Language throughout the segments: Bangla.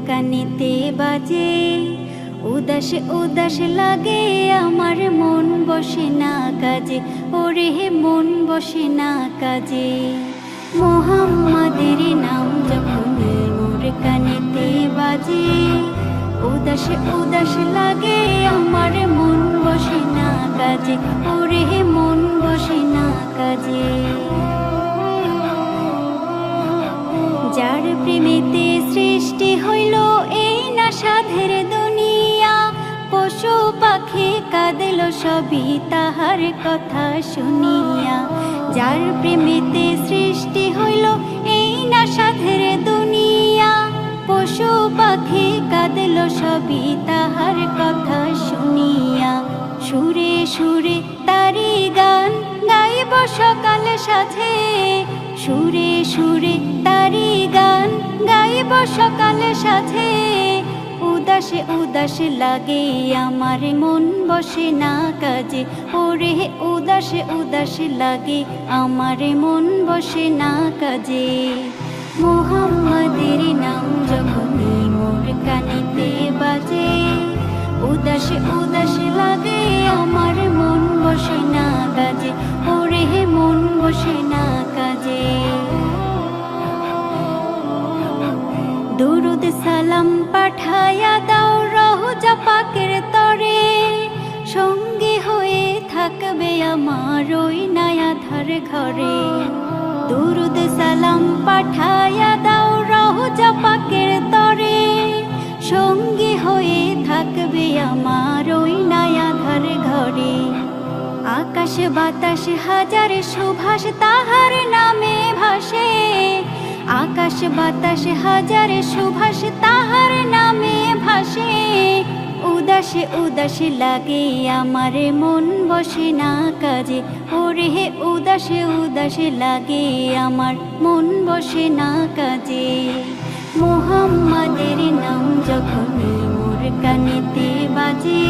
কানেতে বাজে। উদাস উদাস লাগে আমার, মন বসে না কাজে, ওরে মন বসে না কাজে। মোহাম্মদের নাম যখনই মোর কানেতে বাজে, উদাস উদাস লাগে আমার, মন বসে না কাজে, ওরে মন বসে না কাজে। যার প্রেমেতে সৃষ্টি হইল এই না সাধের দুনিয়া, পশু পাখি কাঁদল সবই তাহার কথা শুনিয়া। যার প্রেমেতে সৃষ্টি হইল এই না সাধের দুনিয়া, পশু পাখি কাঁদল সবই তাহার কথা শুনিয়া। সুরে সুরে তারি গান গাইব সকাল সাথে, সুরে সুরে তারি গান গাইব সকাল সাথে। উদাসে উদাস লাগে আমার, মন বসে না কাজে, ওরে উদাসে উদাস লাগে আমার, মন বসে না কাজে। মোহাম্মদের নাম যখনই মোর কানেতে বাজে, উদাস উদাস লাগে আমার, মন বসে না কাজে, ওরে মন বসে না কাজে। দুরুদ সালাম পাঠায়া দাও রওজা পাকের তরে, সঙ্গী হয়ে থাকবে আমার ওই নায়াধার ঘরে। দুরুদ সালাম পাঠায়া দাও রওজা পাকের তরে, সঙ্গী হয়ে থাকবে আমার ওই নায়াধার ঘরে। আকাশ বাতাস হাজার সুভাষ তাহার নামে ভাসে, আকাশ বাতাস হাজার সুভাষ তাহার নামে ভাসে। উদাসে উদাস লাগে আমার, মন বসে না কাজে, ওরে উদাসে উদাস লাগে আমার, মন বসে না কাজে। মোহাম্মদের নাম যখনই মোর কানেতে বাজে,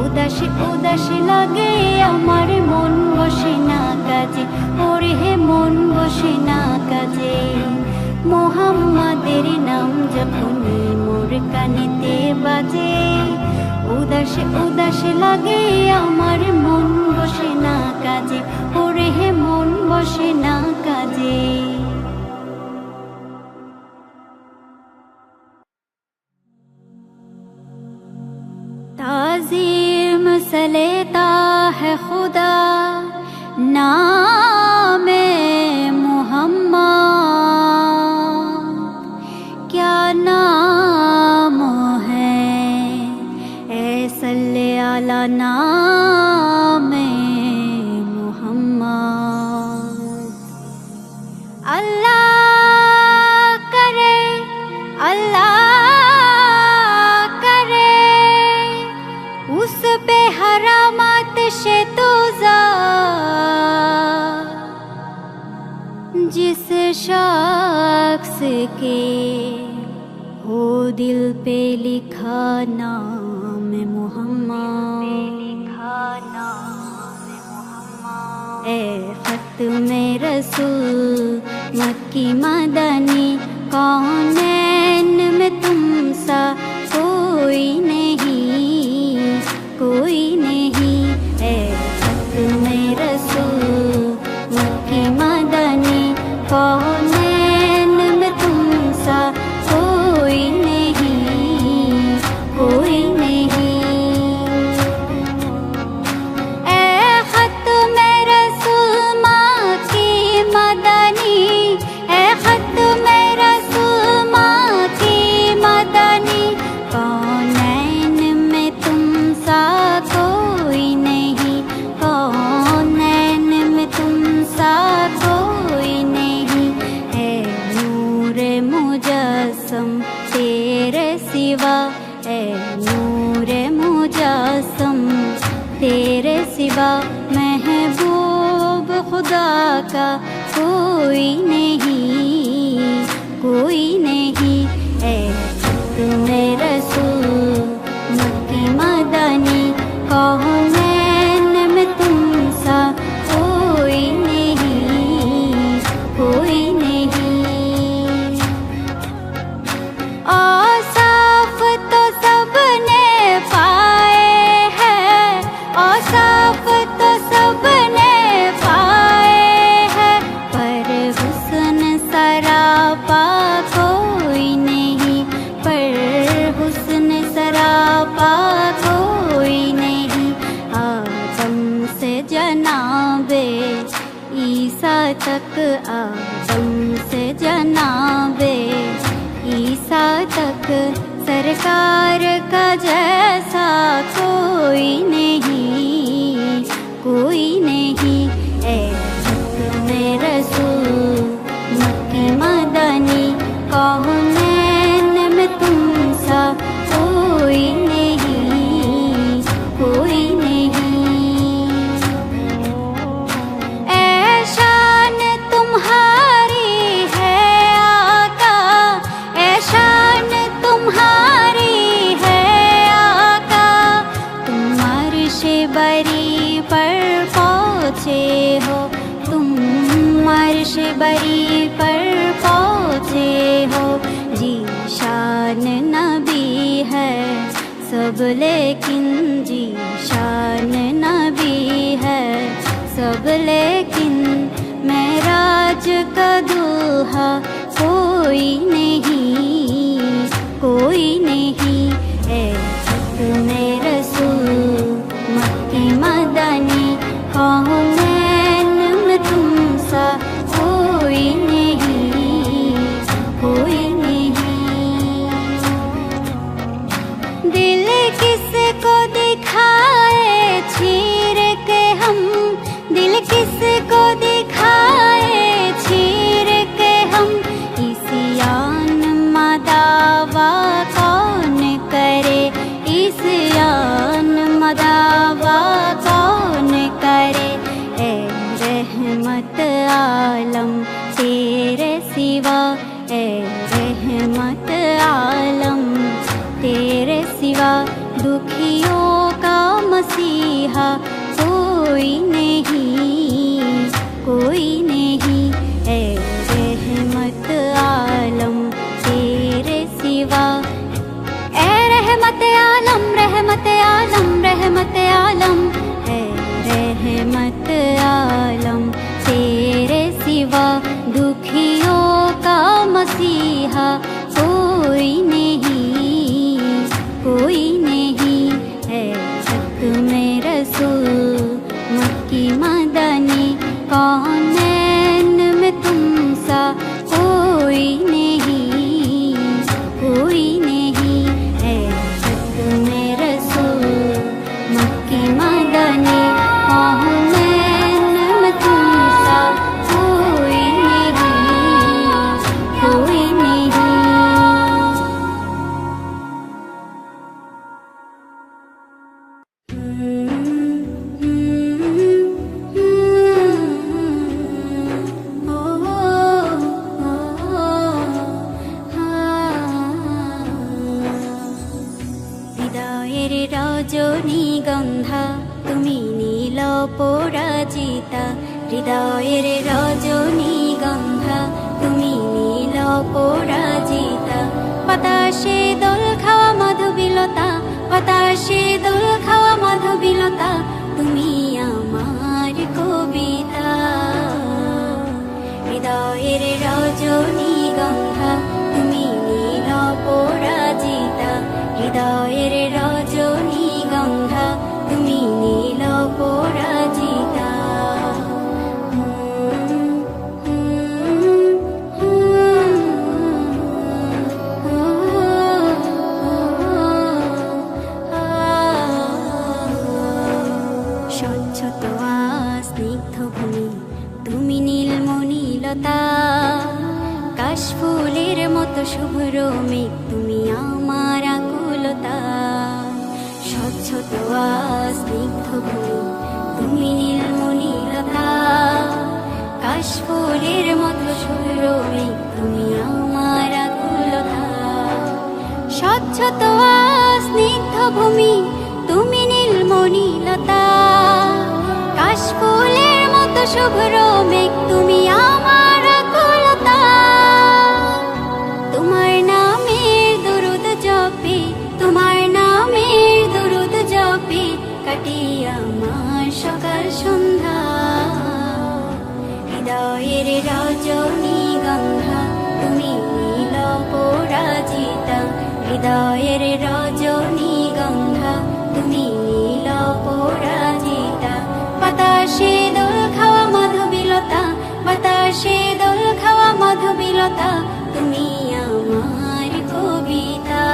উদাস উদাস লাগে আমার, মন বসে না কাজে, ওরে মন বসে না কাজে। মোহাম্মদের নাম যখনই মোর কানেতে বাজে, উদাস উদাস লাগে আমার, মন বসে না কাজে, ওরে মন বসে না কাজে। ताज़ीम से लेता है खुदा नाम मुहम्मद, क्या नाम है ऐ सल्ले अला नाम मुहम्मद। अल्लाह करे अल्लाह उस पे हरामत से तुज़ा, जिस शख्स के हो दिल पे लिखा नाम मोहम्मद। ए ख़त्म रसूल मक्की मदनी, कौनैन में तुम सा कोई नहीं, कोई नहीं। ए ख़त्म रसूल मक्की मदनी, कौनैन में तुम सा कोई नहीं, कोई नहीं। ए ख़त्म रसूल मक्की मदनी, ए ख़त्म रसूल मक्की मदनी, कौनैन में तुम सा कोई नहीं, कौनैन में तुम सा कोई नहीं। है नूर मुजस्सम तेरे सिवा, है नूर मुजस्सम तेरे सिवा, महबूब खुदा का कोई नहीं, कोई नहीं। है तुम्हें रसूल मक्की मदनी, कौनैन में तुम सा कोई नहीं, कोई नहीं। और सरकार का जैसा कोई नहीं, कोई नहीं। ए हुक्म रसूल मक्की मदनी, कौनैन में तुम सा कोई नहीं, कोई नहीं। ऐ शान तुम्हारी है आका, ऐ शान तुम्हारी है आका, तुम अर्शे बरी पर पहुँचे हो, तुम अर्शे बरी पर पहुँचे हो। जी शान नबी है सब लेकिन, जी शान नबी है सब लेकिन, मेराज का दूल्हा कोई नहीं, कोई नहीं। ए हुक्म रसूल मक्की मदनी, कौनैन में तुम सा कोई नहीं, कोई नहीं। दिल किसको दिखाए चीर के हम, दिल किसको दिखाए चीर के हम, इसी आन मदावा कौन करे, इस आन मदावा कौन करे। ए रहमत आलम तेरे सिवा, ए रहमत आलम तेरे सिवा, दुखियों का मसीहा कोई नहीं, कोई नहीं। ए रहमत आलम तेरे सिवा, ए रहमत आलम, रहमत आलम, रहमत आलम, ए रहमत आलम तेरे सिवा, दुखियों का मसीहा कोई नहीं, कोई नहीं। है हुक्म रसूल मक्की मदनी, कौनैन में तुम सा कोई नहीं, कोई नहीं। है हुक्म रसूल मक्की मदनी, कौनैन में तुम सा कोई नहीं, कोई नहीं। হৃদয়ের রজনীগন্ধা তুমি নীল পরাজিতা, হৃদয়ের রজনীগন্ধা তুমি নীল পরাজিতা। বাতাসে দোল খাওয়া মধুবিলতা, বাতাসে দোল খাওয়া মধুবিলতা, তুমি আমার কবিতা। হৃদয়ের রজনীগন্ধা তুমি নীল পরাজিতা, হৃদয়ের রজনীগন্ধা তুমি নীল পরাজিতা। স্বচ্ছ তোয়া স্নিগ্ধ ভূমি তুমি নীলমণিলতা, কাশফুলের মতো শুভ্র মেঘ তুমি আমার আকুলতা। স্বচ্ছ তোয়া স্নিগ্ধ ভূমি তুমি নীলমণিলতা, কাশফুলের মতো শুভ্র মেঘ তুমি আমার আকুলতা। স্বচ্ছ তোয়া স্নিগ্ধ ভূমি তুমি নীলমণিলতা, কাশফুলের মতো শুভ্র মেঘ তুমি আমার আকুলতা। তোমার নামের দুরুদ জপে, তোমার নামের দুরুদ জপে কাটি আমার সকাল সন্ধ্যা। হৃদয়ের রজনীগন্ধা তুমি নীল পরাজিতা, হৃদয়ের রজনীগন্ধা তুমি নীল পরাজিতা। বাতাসে দোল খাওয়া মধুবিলতা, বাতাসে দোল খাওয়া মধুবিলতা, তুমি আমার কবিতা।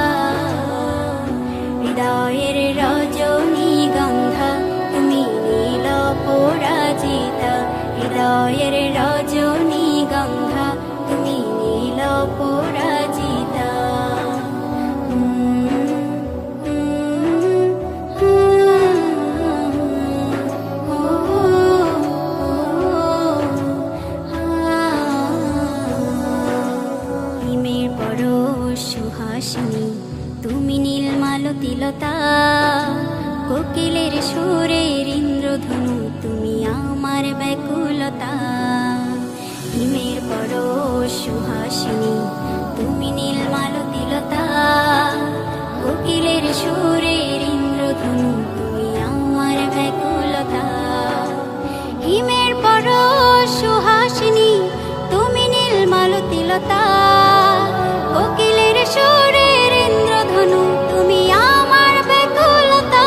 হিমের পরশ সুহাসিনী তুমি নীলমালতিলতা, কোকিলের সুরের ইন্দ্রধনু তুমি আমার ব্যাকুলতা। হিমের পরশ সুহাসিনী তুমি নীলমালতিলতা, কোকিলের সুরের ইন্দ্রধনু তুমি আমার ব্যাকুলতা। হিমের পরশ সুহাসিনী তুমি নীলমালতিলতা, কোকিলের সুরের ইন্দ্রধনু তুমি আমার ব্যাকুলতা।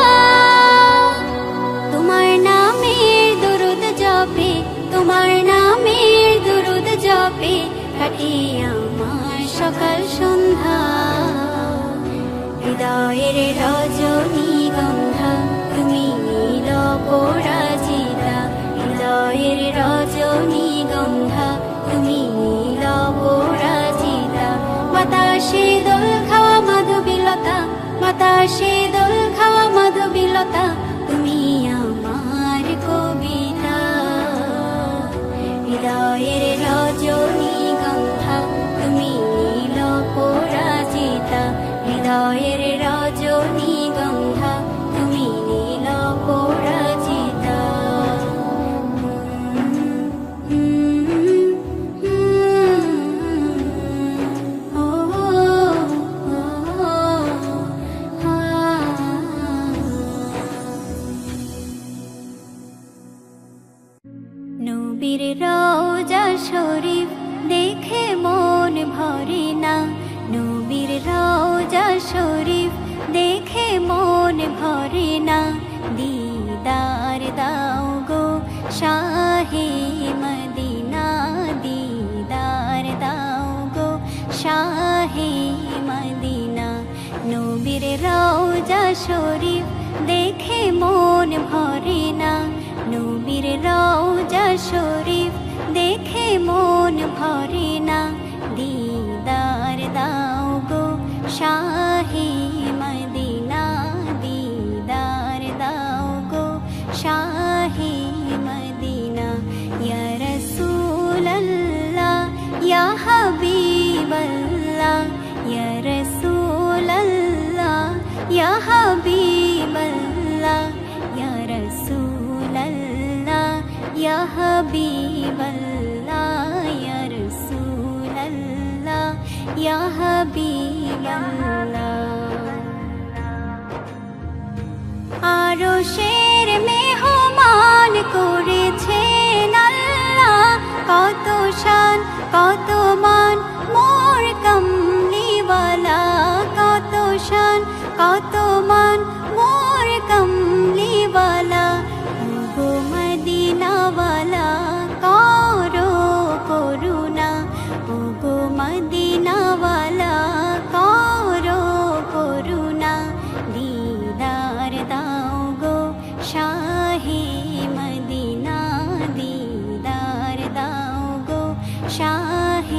তোমার নামের দরুদ জপে, তোমার নামের দরুদ জপে কাটে আমার সকাল সন্ধ্যা। হৃদয়ের রজনীগন্ধা তুমি নীল পরাজিতা, হৃদয়ের রজনীগন্ধা তুমি নীল পরাজিতা। বাতাসে দোল খাওয়া মাধবীলতা, বাতাসে দোল খাওয়া মাধবীলতা তুমি আমার কবিতা। হৃদয়ের রজনীগন্ধা তুমি নীল পরাজিতা, হৃদয়ের রজনীগন্ধা তুমি নীল পরাজিতা। নবীর রওজা শরীফ দেখে মন ভরে না, নবীর রওজা শরীফ দেখে মন ভরে না। দিদার দাও গো শাহে মদিনা, দিদার দাও গো শাহে মদিনা। নবীর রওজা শরীফ দেখে মন ভরে না, নবীর রওজা শরীফ দেখে মন ভরে না। দিদার দাও গো শাহে মদিনা, দিদার দাও গো শাহে মদিনা। ইয়া রাসূলাল্লাহ ইয়া হাবিবাল্লাহ, ইয়া রাসূলাল্লাহ ইয়া হাবিবাল্লাহ, ইয়া রাসূলাল্লাহ ইয়া হাবিবাল্লাহ, ইয়া রাসূলাল্লাহ ইয়া হাবিবাল্লাহ। আরশের মেহমান করেছেন আল্লাহ, কত শান কত মান মোর কমলিওয়ালা, কত শান কত মান মোর কমলিওয়ালা। ওগো মদিনাওয়ালা করো করুণা, ওগো মদিনাওয়ালা করো করুণা। দিদার দাও গো শাহে মদিনা, দিদার দাও গো শাহে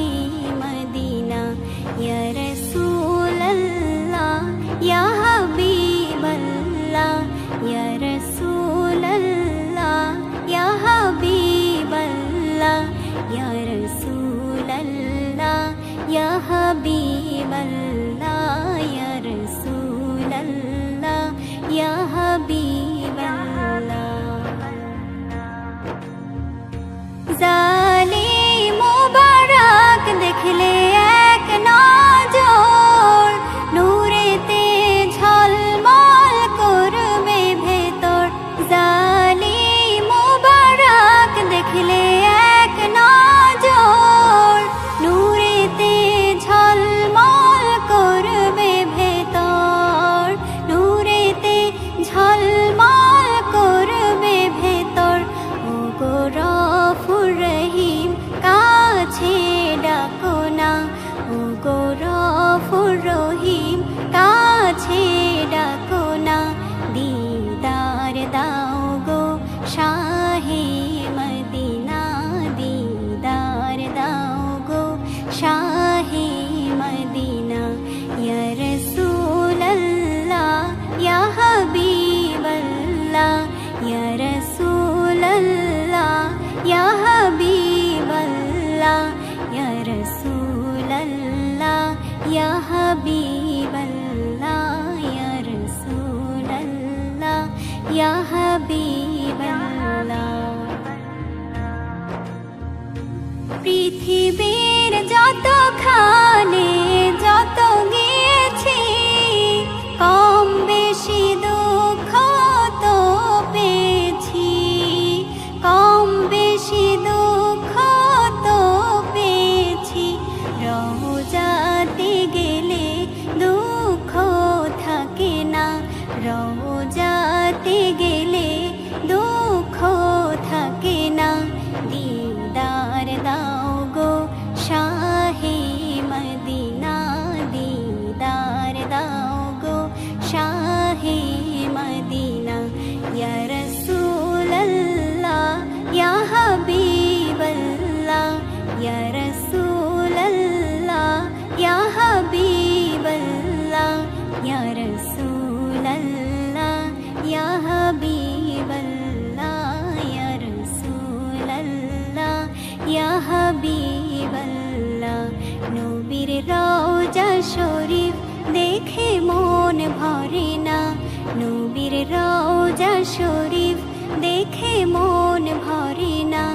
নবীর রওজা শরীফ দেখে মন ভরে না,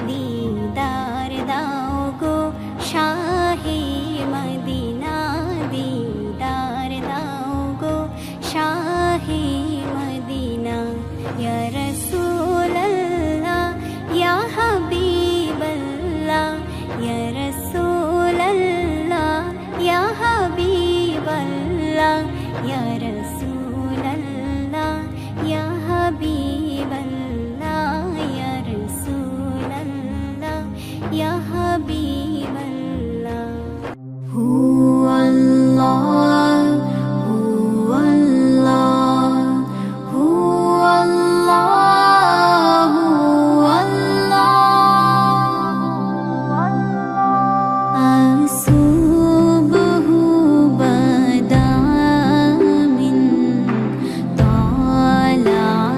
দিদার দাও গো শাহে মদিনা, দিদার দাও গো শাহে মদিনা। ইয়া রাসূলাল্লাহ ইয়া হাবিবাল্লাহ, ইয়া রাসূলাল্লাহ ইয়া হাবিবাল্লাহ, ইয়া রাসূলাল্লাহ ইয়া হাবিবাল্লাহ, ইয়া রাসূলাল্লাহ ইয়া হাবিবাল্লাহ। হু আল্লাহ হু আল্লাহ হু আল্লাহ হু আল্লাহ। আসুবহু বাদা মিন তালাতিহি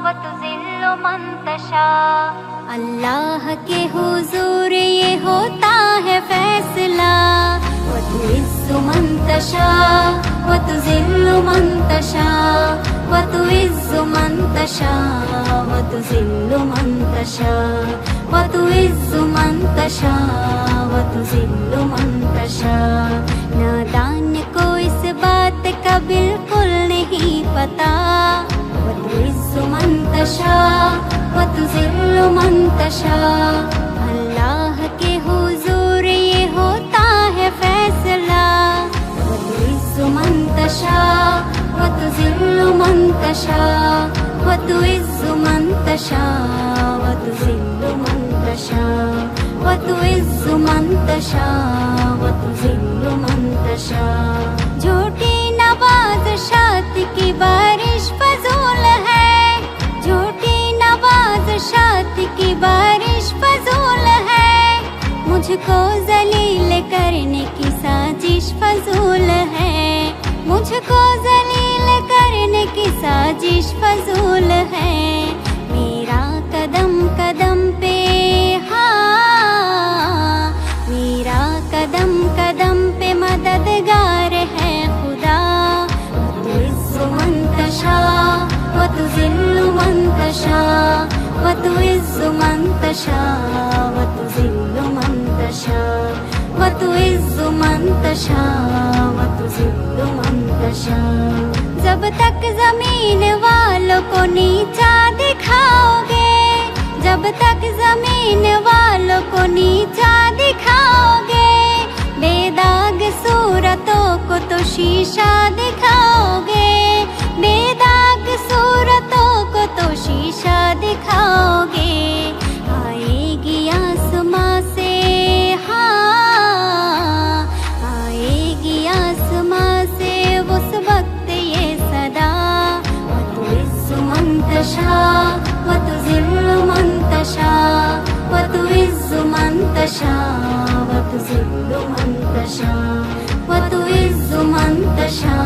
व तुज़िल्लु मन तशा। अल्लाह के हुजूर ये होता है फैसला, व तुइज़्ज़ु मन तशा व तुज़िल्लु मन तशा, व तुइज़्ज़ु मन तशा व तुज़िल्लु मन तशा, व तुइज़्ज़ु मन तशा व तुज़िल्लु मन तशा। नादान को इस बात का बिल्कुल नहीं पता, व तुइज़्ज़ु मन तशा व तुज़िल्लु मन तशा। अल्लाह के हुजूर ये होता है फैसला, व तुइज़्ज़ु मन तशा व तुज़िल्लु मन तशा, व तुइज़्ज़ु मन तशा व तुज़िल्लु मन तशा, व तुइज़्ज़ु मन तशा व तुज़िल्लु मन तशा। झूठी नवाज़ शात की बारिश फजूल है, झूठी नवाज़ शात की बारिश फजूल है। मुझको जलील करने की साजिश फजूल है, मुझको जलील करने की साजिश फजूल है। मेरा कदम कदम पे हाँ, मेरा कदम कदम पे मददगार है खुदा। व तुइज़्ज़ु मन तशा व तुज़िल्लु मन तशा, व तुइज़्ज़ु मन तशा व तुज़िल्लु मन तशा, व तुइज़्ज़ु मन तशा व तुज़िल्लु मन तशा। जब तक जमीन वालों को नीचा दिखाओगे, जब तक जमीन वालों को नीचा दिखाओगे, बेदाग सूरतों को तो शीशा दिखाओगे, बेदाग सूरतों को तो शीशा दिखाओगे। आएगी आसमां से हाँ, आएगी आसमां से उस वक्त ये सदा। व तुइज़्ज़ु मन तशा व तुज़िल्लु मन तशा, व तुइज़्ज़ु मन तशा व तुज़िल्लु मन तशा, व तुइज़्ज़ु मन तशा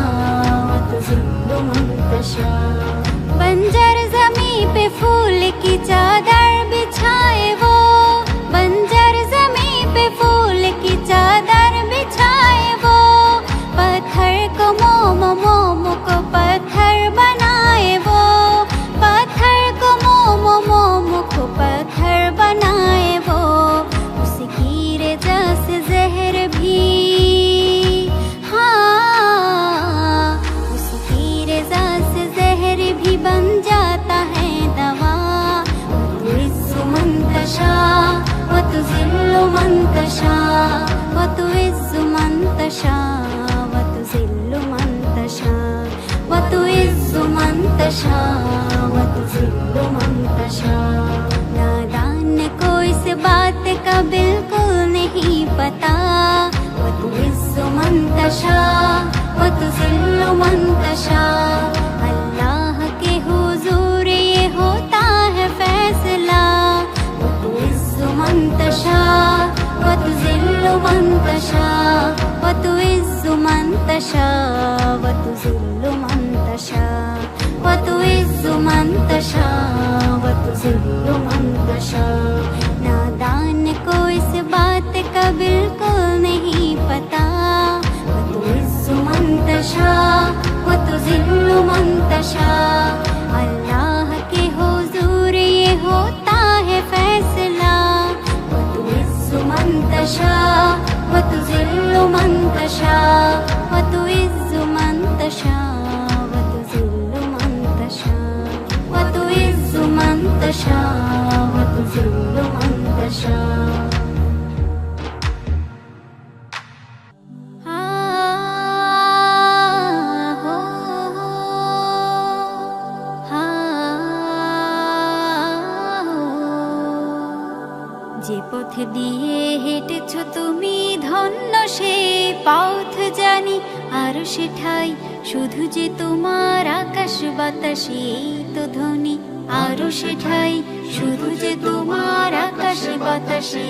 व तुज़िल्लु मन तशा। बंजर ज़मीं पे फूल की चादर बिछाए वो, बंजर ज़मीं पे फूल की चादर बिछाए वो। पत्थर को मोम मोम को पत्थर बनाए वो, पत्थर को मोम मोम को पत्थर बनाए वो। उसकी रज़ा से ज़हर भी हाँ, उसकी रज़ा से ज़हर भी बन जाता है दवा। व तुइज़्ज़ु मन तशा व तुज़िल्लु मन तशा, व तुइज़्ज़ु मन तशा व तुज़िल्लु मन तशा, व तुइज़्ज़ु मन तशा व तुज़िल्लु मन तशा। नादान को इस बात का बिल्कुल नहीं पता, व तुइज़्ज़ु मन तशा व तुज़िल्लु मन तशा। अल्लाह के हुजूर ये होता है फैसला, व तुइज़्ज़ु मन तशा व तुज़िल्लु मन तशा, व तुइज़्ज़ु मन तशा व तुज़िल्लु मन तशा, व तुइज़्ज़ु मन तशा व तुज़िल्लु मन तशा। नादान को इस बात का बिल्कुल नहीं पता, व तुइज़्ज़ु मन तशा व तुज़िल्लु मन तशा। अल्लाह के हुजूर ये होता है फैसला, व तुइज़्ज़ु मन तशा व तुज़िल्लु मन तशा, व तुइज़्ज़ु मन तशा व तुज़िल्लु मन तशा, व तुइज़्ज़ु मन तशा व तुज़िल्लु मन तशा। যে পথ দিয়ে হেঁটেছ তুমি ধন্য সেই পথ জানি, আর সেটাই শুধু যে তোমার আকাশ বাতাসে তো ধ্বনি, আরো সেটাই শুধু যে তোমার আকাশ বাতাসে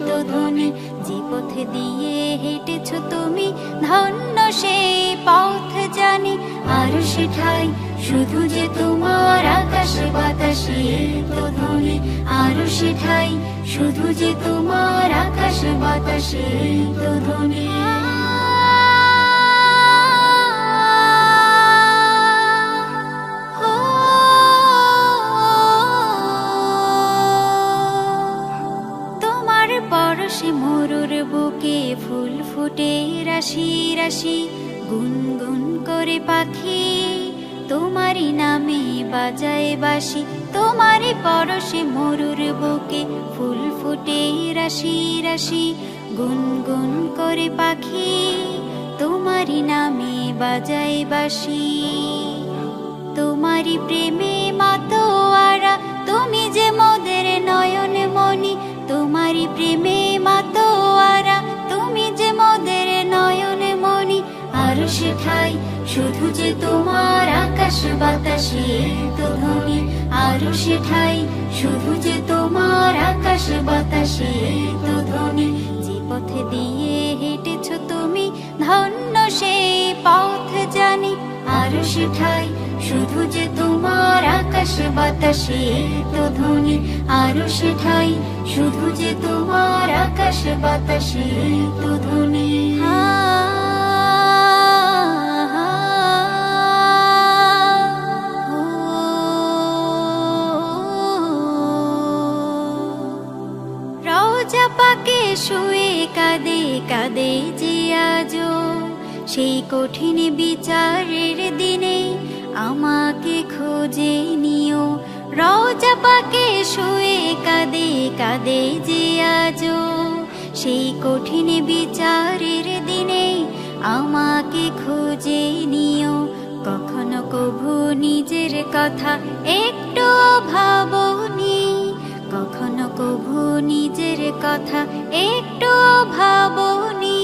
তো ধ্বনি। যে পথ দিয়ে হেঁটেছ তুমি ধন্য সেই পথ জানি, আরশে ঠাই শুধু যে তোমার আকাশে বাতাসে তো ধ্বনি আরশে ঠাই শুধু যে তোমার আকাশে বাতাসে তো ধ্বনি পরশে মোরুর বুকে ফুল ফুটে রাশি রাশি গুনগুন করে পাখি তোমারই নামে বাজায় বাঁশি তোমারই পরশে মোরুর বুকে ফুল ফুটে রাশি রাশি গুনগুন করে পাখি তোমারই নামে বাজায় বাঁশি তোমারই প্রেমে মাতোয়ারা তুমি যে মোদের নয়ন মনি তোমারই প্রেমে মাতোয়ারা তুমি যে মোদের নয়ন মনি আরশে ঠাই শুধু যে তোমার আকাশ বাতাসে তো ধ্বনি আরশে ঠাই শুধু যে তোমার আকাশ বাতাসে তো ধ্বনি যে পথে দিয়ে হেঁটেছ তুমি ধন্য সেই পথ জানি আরশে ঠাই শুধু যে তোমার আকাশ বাতাসে তো ধ্বনি আরশে ঠাই শুধু যে তোমার আকাশ বাতাসে তো ধ্বনি রওজা পাকে শুয়ে কাঁদে কাঁদে যে আজো সেই কঠিন বিচারের দিনে আমাকে খোঁজে নিও রওজা পাকে শুয়ে কাঁদে কাঁদে যে আজো সেই কঠিন বিচারের দিনে আমাকে খোঁজে নিও কখনো কভু নিজের কথা একটু ভাবনি কখনো কভু নিজের কথা একটু ভাবনি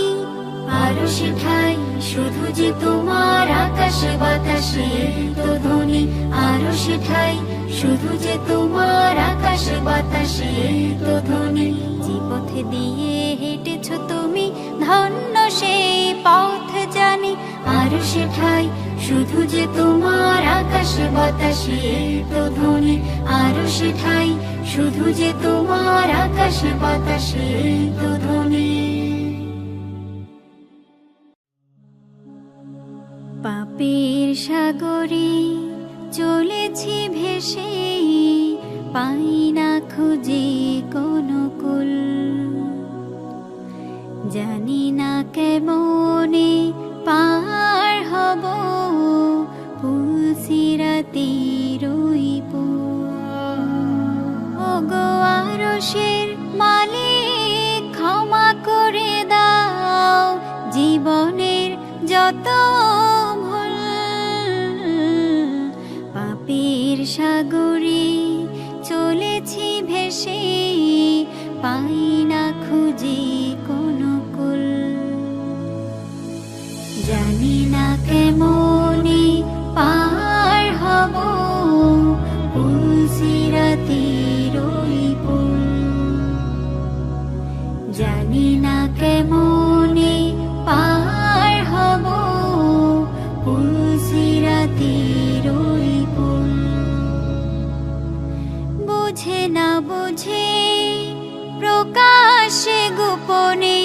আরশে ঠাই শুধু যে তোমার আকাশ বাতাসে তো ধ্বনি আরশে ঠাই শুধু যে তোমার আকাশ বাতাসে তো ধ্বনি যে পথে দিয়ে হেঁটেছ তুমি ধন্য সেই পথ জানি আরশে ঠাই শুধু যে তোমার আকাশ বাতাসে তো ধ্বনি আরশে ঠাই শুধু যে তোমার আকাশ বাতাসে তো ধ্বনি পাপের সাগরে চলেছি ভেসে পাই না খুঁজে কোনো কুল জানি না কেমনে পার হব পুলসিরাতের ওই পুল ওগো আরশের মালিক ক্ষমা করে দাও জীবনের যত ভুল পাপের সাগরে চলেছি ভেসে পাই না খুঁজে কোনো কুল জানি না কেমনে পার হব পুলসিরাতের ওই পুল জানি না কেমনে পার হব পুলসিরাতের ওই পুল বুঝে না বুঝে প্রকাশে গোপনে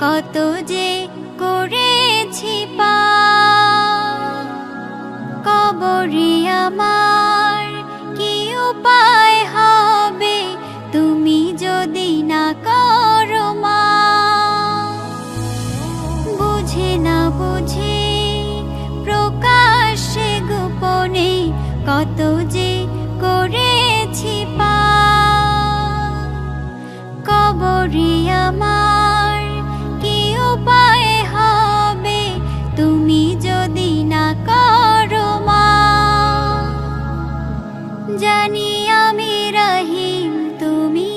কত যে করেছি পাপ কবরে আমার কি উপায় হবে তুমি যদি না করো মা বুঝে না বুঝে প্রকাশে গোপনে কত যে করেছি পাপ কবরে আমার কি উপায় হবে তুমি যদি না করো মা জানি আমি রহিম তুমি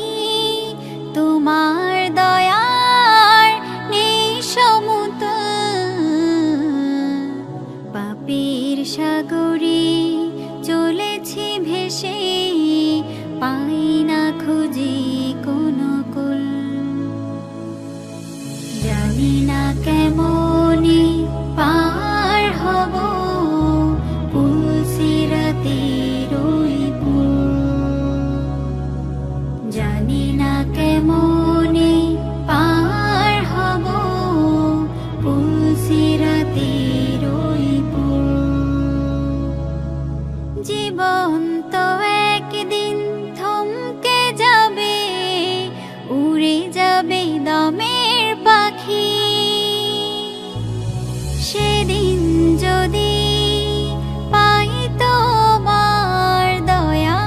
তোমার দয়ার নেই সমতুল পাপের সাগরে চলেছি ভেসে পাই না খুঁজে কোনো কুল জীবন তো একদিন থমকে যাবে, উড়ে যাবে দামের পাখি। সেদিন যদি পাই তোমার দয়া,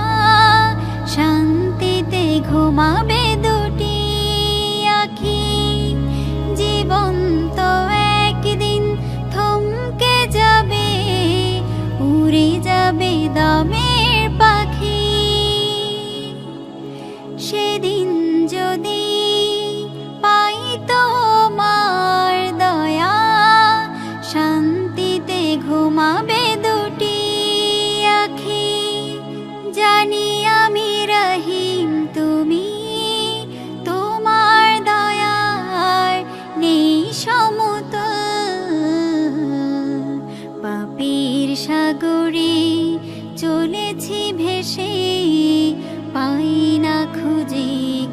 শান্তিতে ঘুমাবে দুটি আখি। জীবন তো একদিন থমকে যাবে, উড়ে যাবে দামের পাখি। সেদিন যদি পাই তোমার দয়া, শান্তিতে ঘুমাবে দুটি আখি। জানি আমি রহিম তুমি, তোমার দয়ার নেই সমতুল। পাপীর সাগরে চলেছি ভেসে, পাই না খুঁজে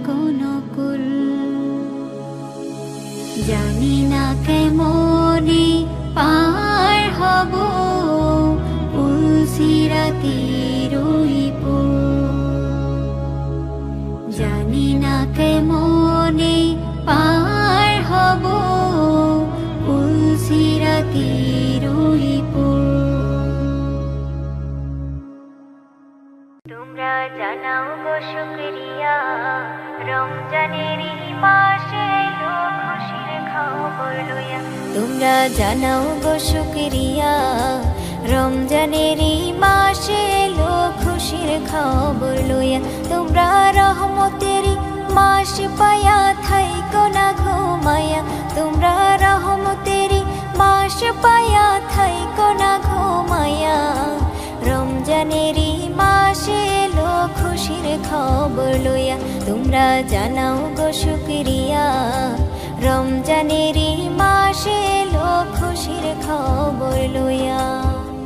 কোনো কুল। জানি না কেমনে পার হব পুলসিরাতের ওই পুল। জানি না কেমনে পার হব পুলসিরাতের ওই পুল। তোমরা জানাও গো শুকরিয়া, রমজানের মাসে এলো খুশির খবর লইয়া। তোমরা জানাও গো শুকরিয়া, রমজানের মাসে এলো খুশির খবর লইয়া। তোমরা রহমতের মাস পায়া থাইকো না ঘুমায়া। তোমরা রহমতের মাস পায়া থাইকো না ঘুমায়া। রমজানের মাসে এলো খুশির খবর লইয়া। তোমরা জানাও গো শুকরিয়া, রমজানের মাসে এলো খুশির খবর লইয়া।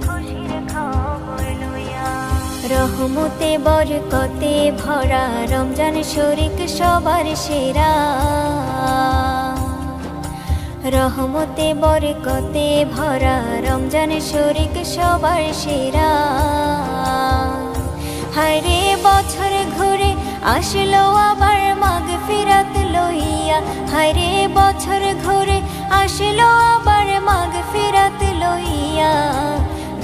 খুশির খবর লইয়া। রহমতে বরকতে ভরা রমজান শরীক সবার সেরা। রহমতে বরকতে ভরা রমজান শরীক সবার সেরা। হায়রে বছর ঘুরে আসলো আবার মাগফিরাত লইয়া। হায়রে বছর ঘুরে আসলো আবার মাগফিরাত লইয়া।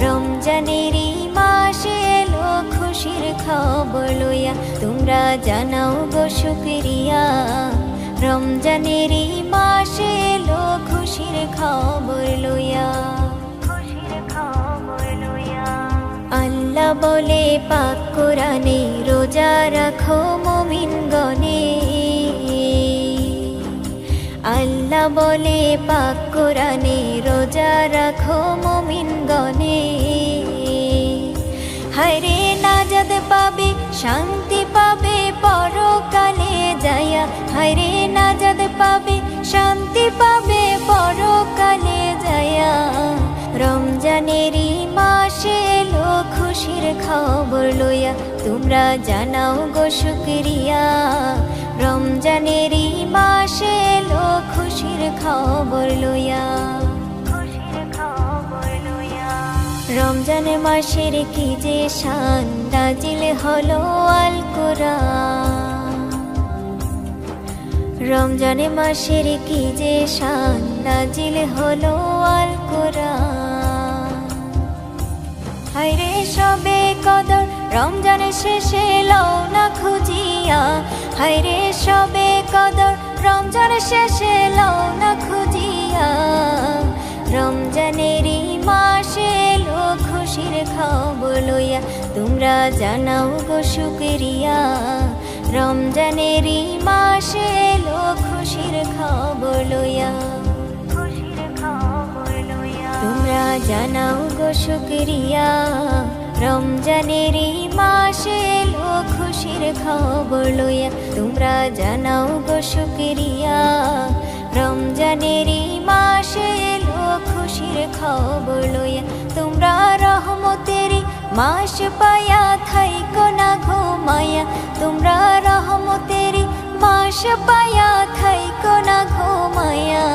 রমজানের মাসে এলো খুশির খবর লইয়া। তোমরা জানাও গো শুকরিয়া, রমজানের মাসে এলো খুশির খবর লইয়া। খুশির খবর লইয়া। আল্লাহ বলে পাক কোরআনে, রোজা রাখো মুমিন গণে। আল্লাহ বলে পাক কোরআনে, রোজা রাখো মুমিন গণে। হায়রে নাজাত পাবে, শান্তি পাবে পরকালে যায়া। হায়রে নাজাত পাবে, শান্তি পাবে পরকালে যায়া। রমজানের মাসে এলো খুশির খবর লইয়া। তোমরা জানাও গো শুকরিয়া, রমজানের মাসে এলো খুশির খবর লইয়া। খুশির খবর লইয়া। রমজান মাসের কি যে শান, নাজিল হলো আল কোরআন। রমজান মাসের কি যে শান, নাজিল হলো আল কোরআন। হায়রে সবে কদর রমজান শেষে লও না খুঁজিয়া। হায়রে সবে কদর রমজান শেষে লও না খুঁজিয়া। রমজানের মাসে এলো খুশির খবর লইয়া। তোমরা জানাও গো শুকরিয়া, রমজানের মাসে এলো খুশির খবর লইয়া। খুশির খবর লইয়া। তোমরা জানাও গো শুকরিয়া, রমজানের মাসে এলো খুশির খবর লইয়া। তোমরা জানাও গো শুকরিয়া, রমজানের মাসে এলো খুশির খবর লইয়া। তোমরা রহমতের মাস পায়া থাইকো না ঘুমায়া। তোমরা রহমতের মাস পায়া থাইকো না ঘুমায়া।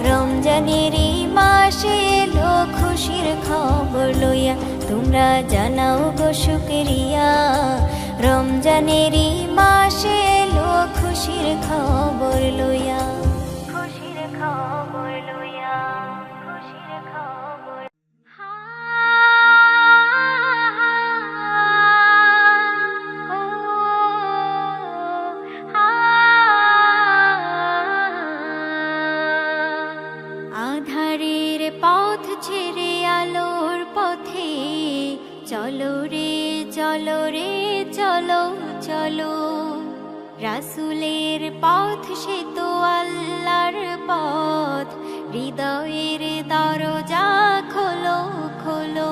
রমজানের মাসে এলো খুশির খবর লইয়া। তোমরা জানাও গো শুকরিয়া, রমজানেরই মাসে এলো খুশির খবর লইয়া, খুশির খবর লইয়া, খুশির খবর। আধারের পথ ছেড়ে আলোর পথে চলো রে চলো রে চলো চলো, রাসূলের পথ সে তো আল্লাহর পথ, হৃদয়ের দরজা খোলো খোলো।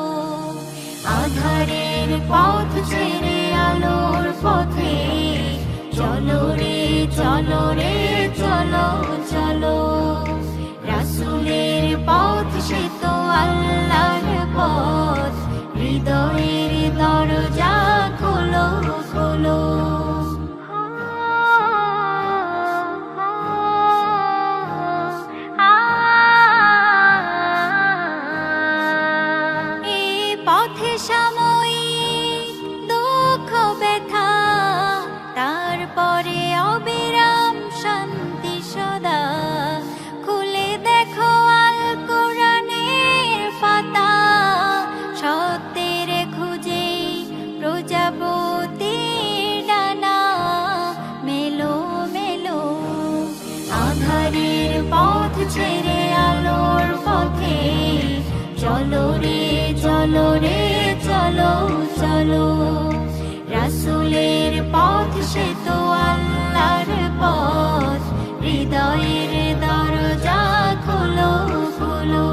আধারের পথ ছেড়ে আলোর পথে চলো রে চলো রে চলো চলো, রাসূলের পথ সে তো আল্লাহর পথ, হৃদয়ের দরজা খোলো খোলো। এই পথে সাময়িক দুঃখ ব্যথা, তারপরে অবিরাম শান্তি সদা। খুলে দেখো আল কোরআনের পাতা, সত্যের খুঁজে প্রজাপতির ডানা মেলো মেলো। আধারের পথ ছেড়ে আলোর পথে চলো রে চলো রে চলো চলো, রাসূলের পথ সে তো আল্লাহর পথ, হৃদয়ের দরজা খোলো খোলো।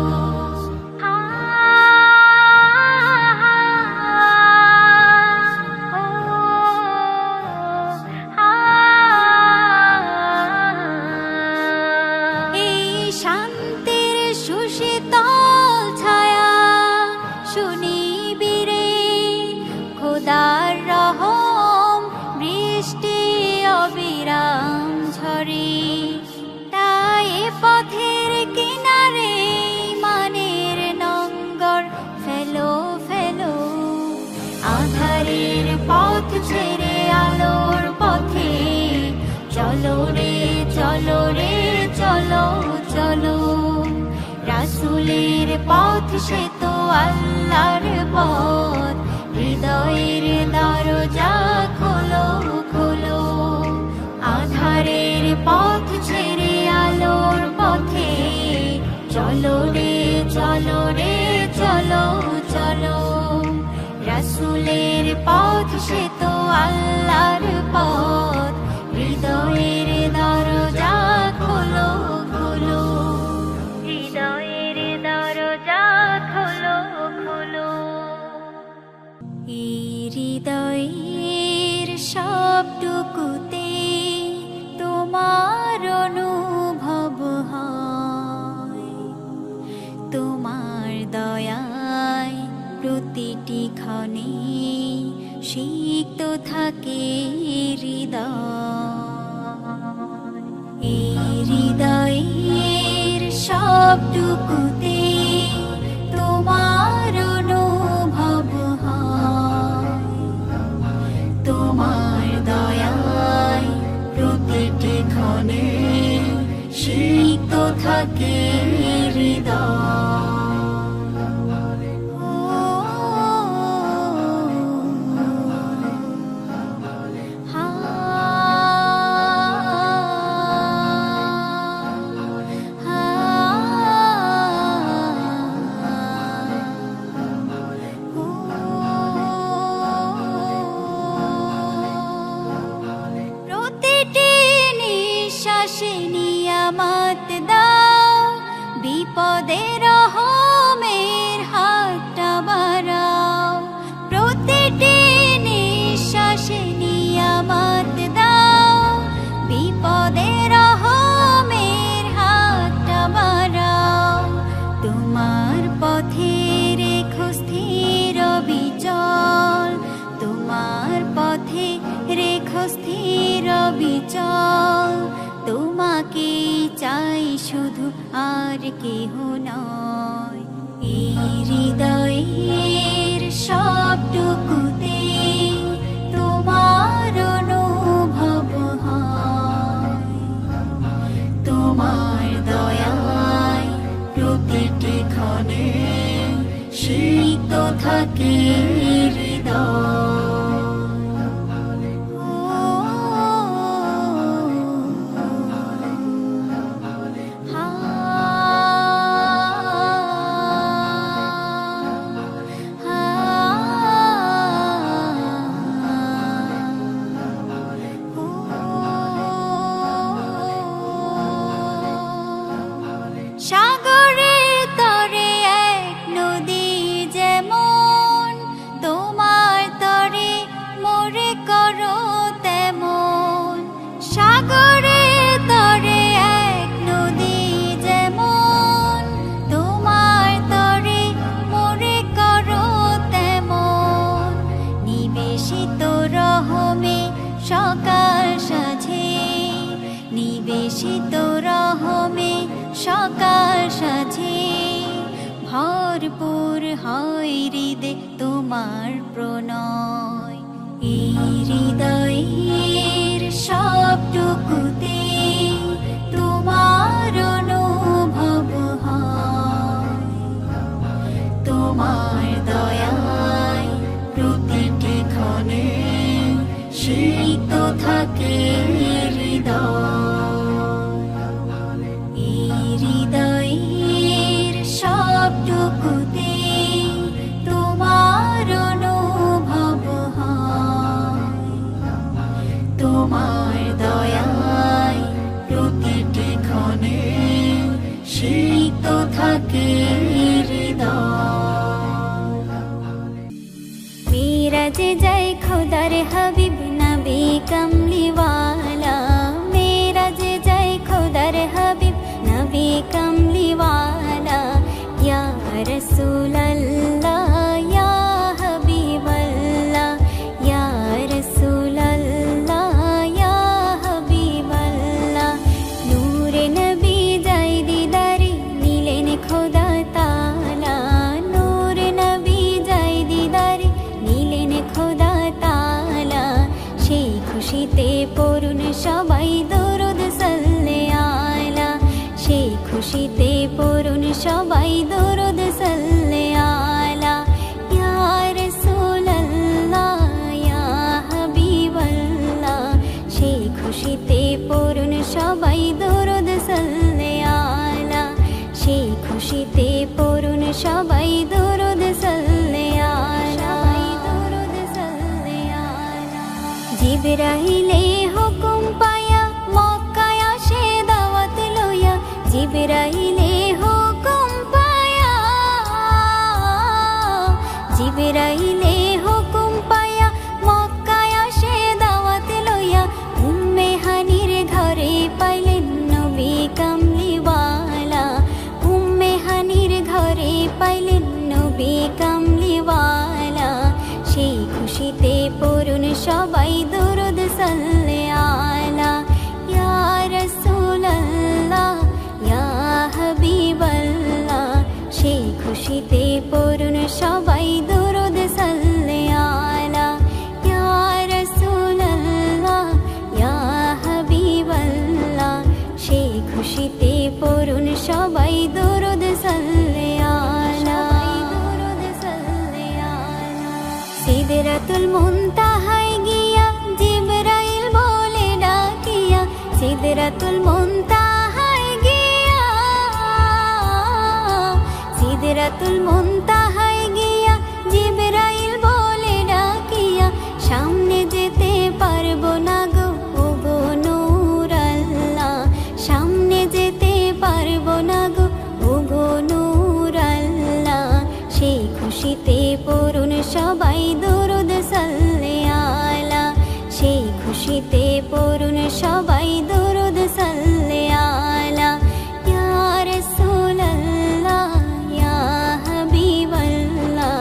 এই শান্তির সুশীতল ছায়া শুনিবি রে, খোদার রহম বৃষ্টি অবিরাম ঝরে। তাই পথের কিনারে মানের নঙ্গর ফেলো ফেলো, আধারের পথ ছেড়ে আলোর পথে চলো রে চলো রে চলো চলো, রাসূলের পথ সে তো আল্লাহর পথ, হৃদয়ের দরজা খোলো খোলো। আধারের পথ ছেড়ে আলোর পথে চলো রে চলো রে চলো চলো, রাসূলের পথ সে তো আল্লাহর পথ, হৃদয়ের দরজা খোলো খোলো, হৃদয়ের দরজা খোলো খোলো। এই হৃদয়ের সবটুকুতে তোমার অনুভব হয়, তোমার দয়ায় প্রতিটি ক্ষণে সিক্ত থাকে হৃদয়। এই হৃদয়ের সবটুকুতে তোমার অনুভব হয়, তোমার দয়ায় প্রতিটি ক্ষণে সিক্ত থাকে হৃদয়। নিয়ামত দাও, বিপদে রহমের হাতটা বাড়াও। প্রতিটি নিঃশ্বাসে নিয়ামত দাও, বিপদে রহমের হাতটা বাড়াও। তোমার পথে রেখো স্থির বিচল, তোমার পথে রেখো স্থির বিচল। তোমাকে চাই শুধু আর কেহ নয়। এই হৃদয়ের সবটুকুতে তোমার অনুভব হয়। তোমার দয়ায় প্রতিটি ক্ষণে শীত থাকে হৃদয়। সাগরের তরে এক নদী যেমন, তোমার তরে মোরে করো তেমন। সাগরের তরে এক নদী যেমন, তোমার তরে মোরে করো তেমন। নিবেশিত রহমে সকাল সাঝে, নিবেশিত রহমে সকাল সাঝে। ভরপুর হয় হৃদে তোমার প্রণয়। এই হৃদয়ের সবটুকুতে তোমার অনুভব হয়। তোমার দয়ায় প্রতিটি ক্ষণে শীত থাকে হৃদয়। সবটুকুতে তোমার অনুভব হয়। তোমার দয়ায় প্রতিটি ক্ষণে শীত থাকে হৃদয়। মিরাজে যাই খোদার হাবিব নবী কমলিওয়ালা। মিরাজে যাই খোদার হাবিব নবী কমলিওয়ালা। ইয়া রাসূলুল্লাহ ইয়া হাবিবাল্লাহ, ইয়া রাসূলুল্লাহ ইয়া হাবিবাল্লাহ। নূরে নবী যাই দিদারে নিলেন খোদা তাআলা। নূরে নবী যাই দিদারে নিলেন খোদা তাআলা। সেই খুশিতে পড়ুন সবাই দরুদ সাল্লে আলা। সেই খুশিতে পড়ুন সবাই দরুদ সাল্লে আলা। ইয়া রাসূলুল্লাহ ইয়া হাবিবাল্লাহ। সেই খুশিতে পড়ুন সবাই দরুদ সাল্লে আলা। সেই খুশিতে পড়ুন সবাই দরুদ সাল্লে আলা। জিবরাইলে হুকুম পায়া মক্কায় আসে দাওয়াত লইয়া। জিবরাইলে হুকুম পায়া, জিবরাইলে হুকুম পায়া মক্কায় আসে দাওয়াত লইয়া। উম্মে হানির ঘরে পাইলেন নবী কমলিওয়ালা। উম্মে হানির ঘরে পাইলেন নবী কমলিওয়ালা। সেই খুশিতে পড়ুন সবাই দরুদ সাল্লে আলা। ইয়া রাসূলুল্লাহ ইয়া হাবিবাল্লাহ। সেই খুশিতে পড়ুন সবাই দরুদ সাল্লে আলা। ইয়া রাসূলুল্লাহ ইয়া হাবিবাল্লাহ। সেই খুশিতে পড়ুন সবাই দরুদ সাল্লে আলা। সিদরাতুল মুনতাহায় গিয়া জিবরাইল বলে ডাকিয়া। সিদরাতুল মুনতাহায় গিয়া, সিদরাতুল মুনতাহায় গিয়া জিবরাইল বলে ডাকিয়া। সামনে যেতে পারবো না গো ওগো নূর আল্লাহ। সামনে যেতে পারবো না গো ওগো নূর আল্লাহ। সেই খুশিতে পড়ুন সবাই দরুদ সাল্লে আলা। সেই খুশিতে পড়ুন সবাই দরুদ সাল্লে আলা। ইয়া রাসূলুল্লাহ ইয়া হাবিবাল্লাহ।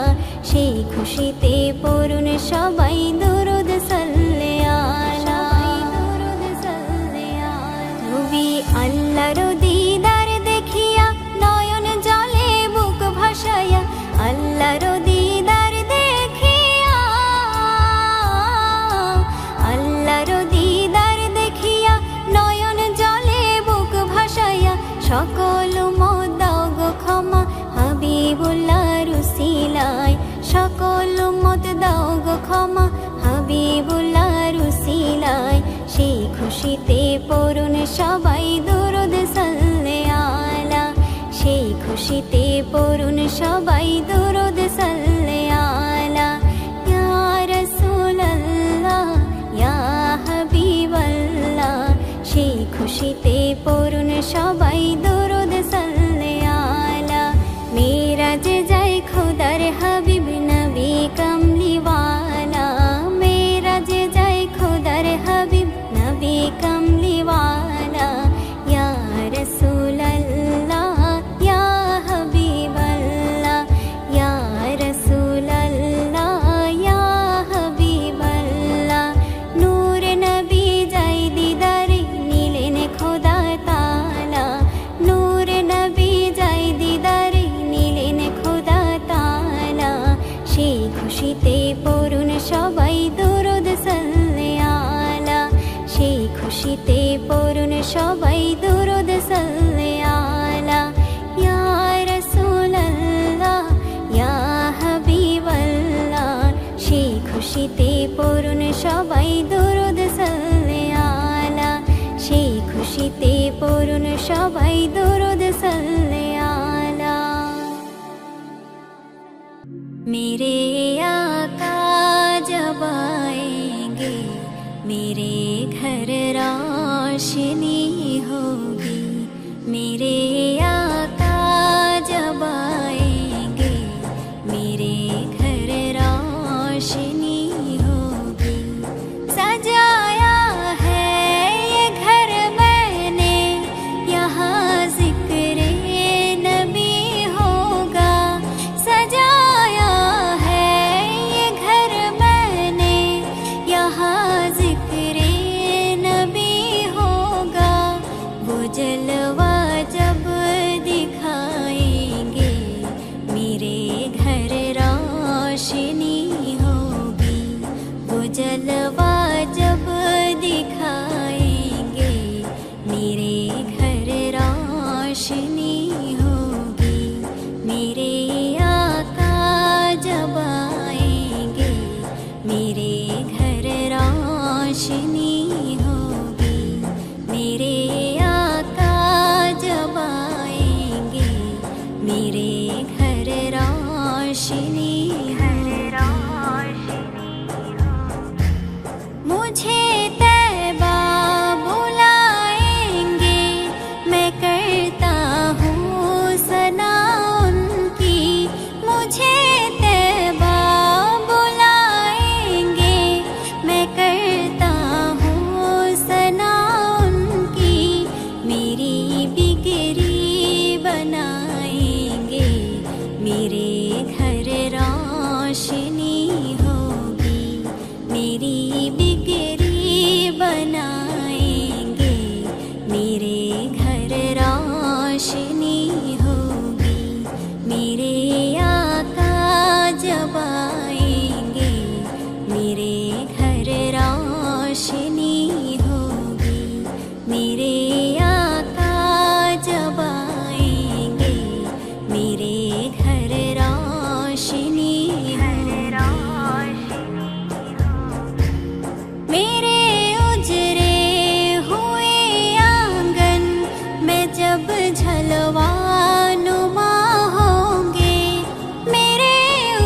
সেই খুশিতে পড়ুন সবাই দরুদ সাল্লে আলা। নবী আল্লাহর দিদার দেখিয়া নয়ন জলে বুক ভাসায়া। আল্লাহর দিদার খুশিতে পড়ুন সবাই দুরূদ সাল্লে আলা, সেই খুশিতে পড়ুন সবাই দুরূদ সাল্লে আলা। मेरे आका जब आएंगे मेरे घर रोशनी होगी, मेरे आका जब आएंगे मेरे घर रोशनी होगी। सजाया है ये घर मैंने, यहाँ जिक्रे नबी होगा। सजाया है ये घर मैंने, यहाँ जिक्रे नबी होगा। वो जलवा जब दिखाएंगे मेरे घर रोशनी होगी, वो जलवा जब दिखाएंगे मेरे घर रोशनी होगी। मेरे आका जब आएंगे मेरे घर रोशनी होगी, मेरे आका जब आएंगे मेरे घर रोशनी मुझे तैबा बुलाएंगे, मैं करता हूँ सना उनकी। मुझे तैबा बुलाएंगे, मैं करता हूँ सना उनकी। मेरी बिगड़ी बनाएंगे मेरे घर रोशनी होगी, मेरी बिगड़ी बनाएंगे मेरे घर रोशनी होगी। मेरे आका जब आएंगे मेरे घर रोशनी होगी, मेरे आका जब आएंगे मेरे घर रोशनी मेरे उजरे हुए आंगन में जब झलवानुमा होंगे। मेरे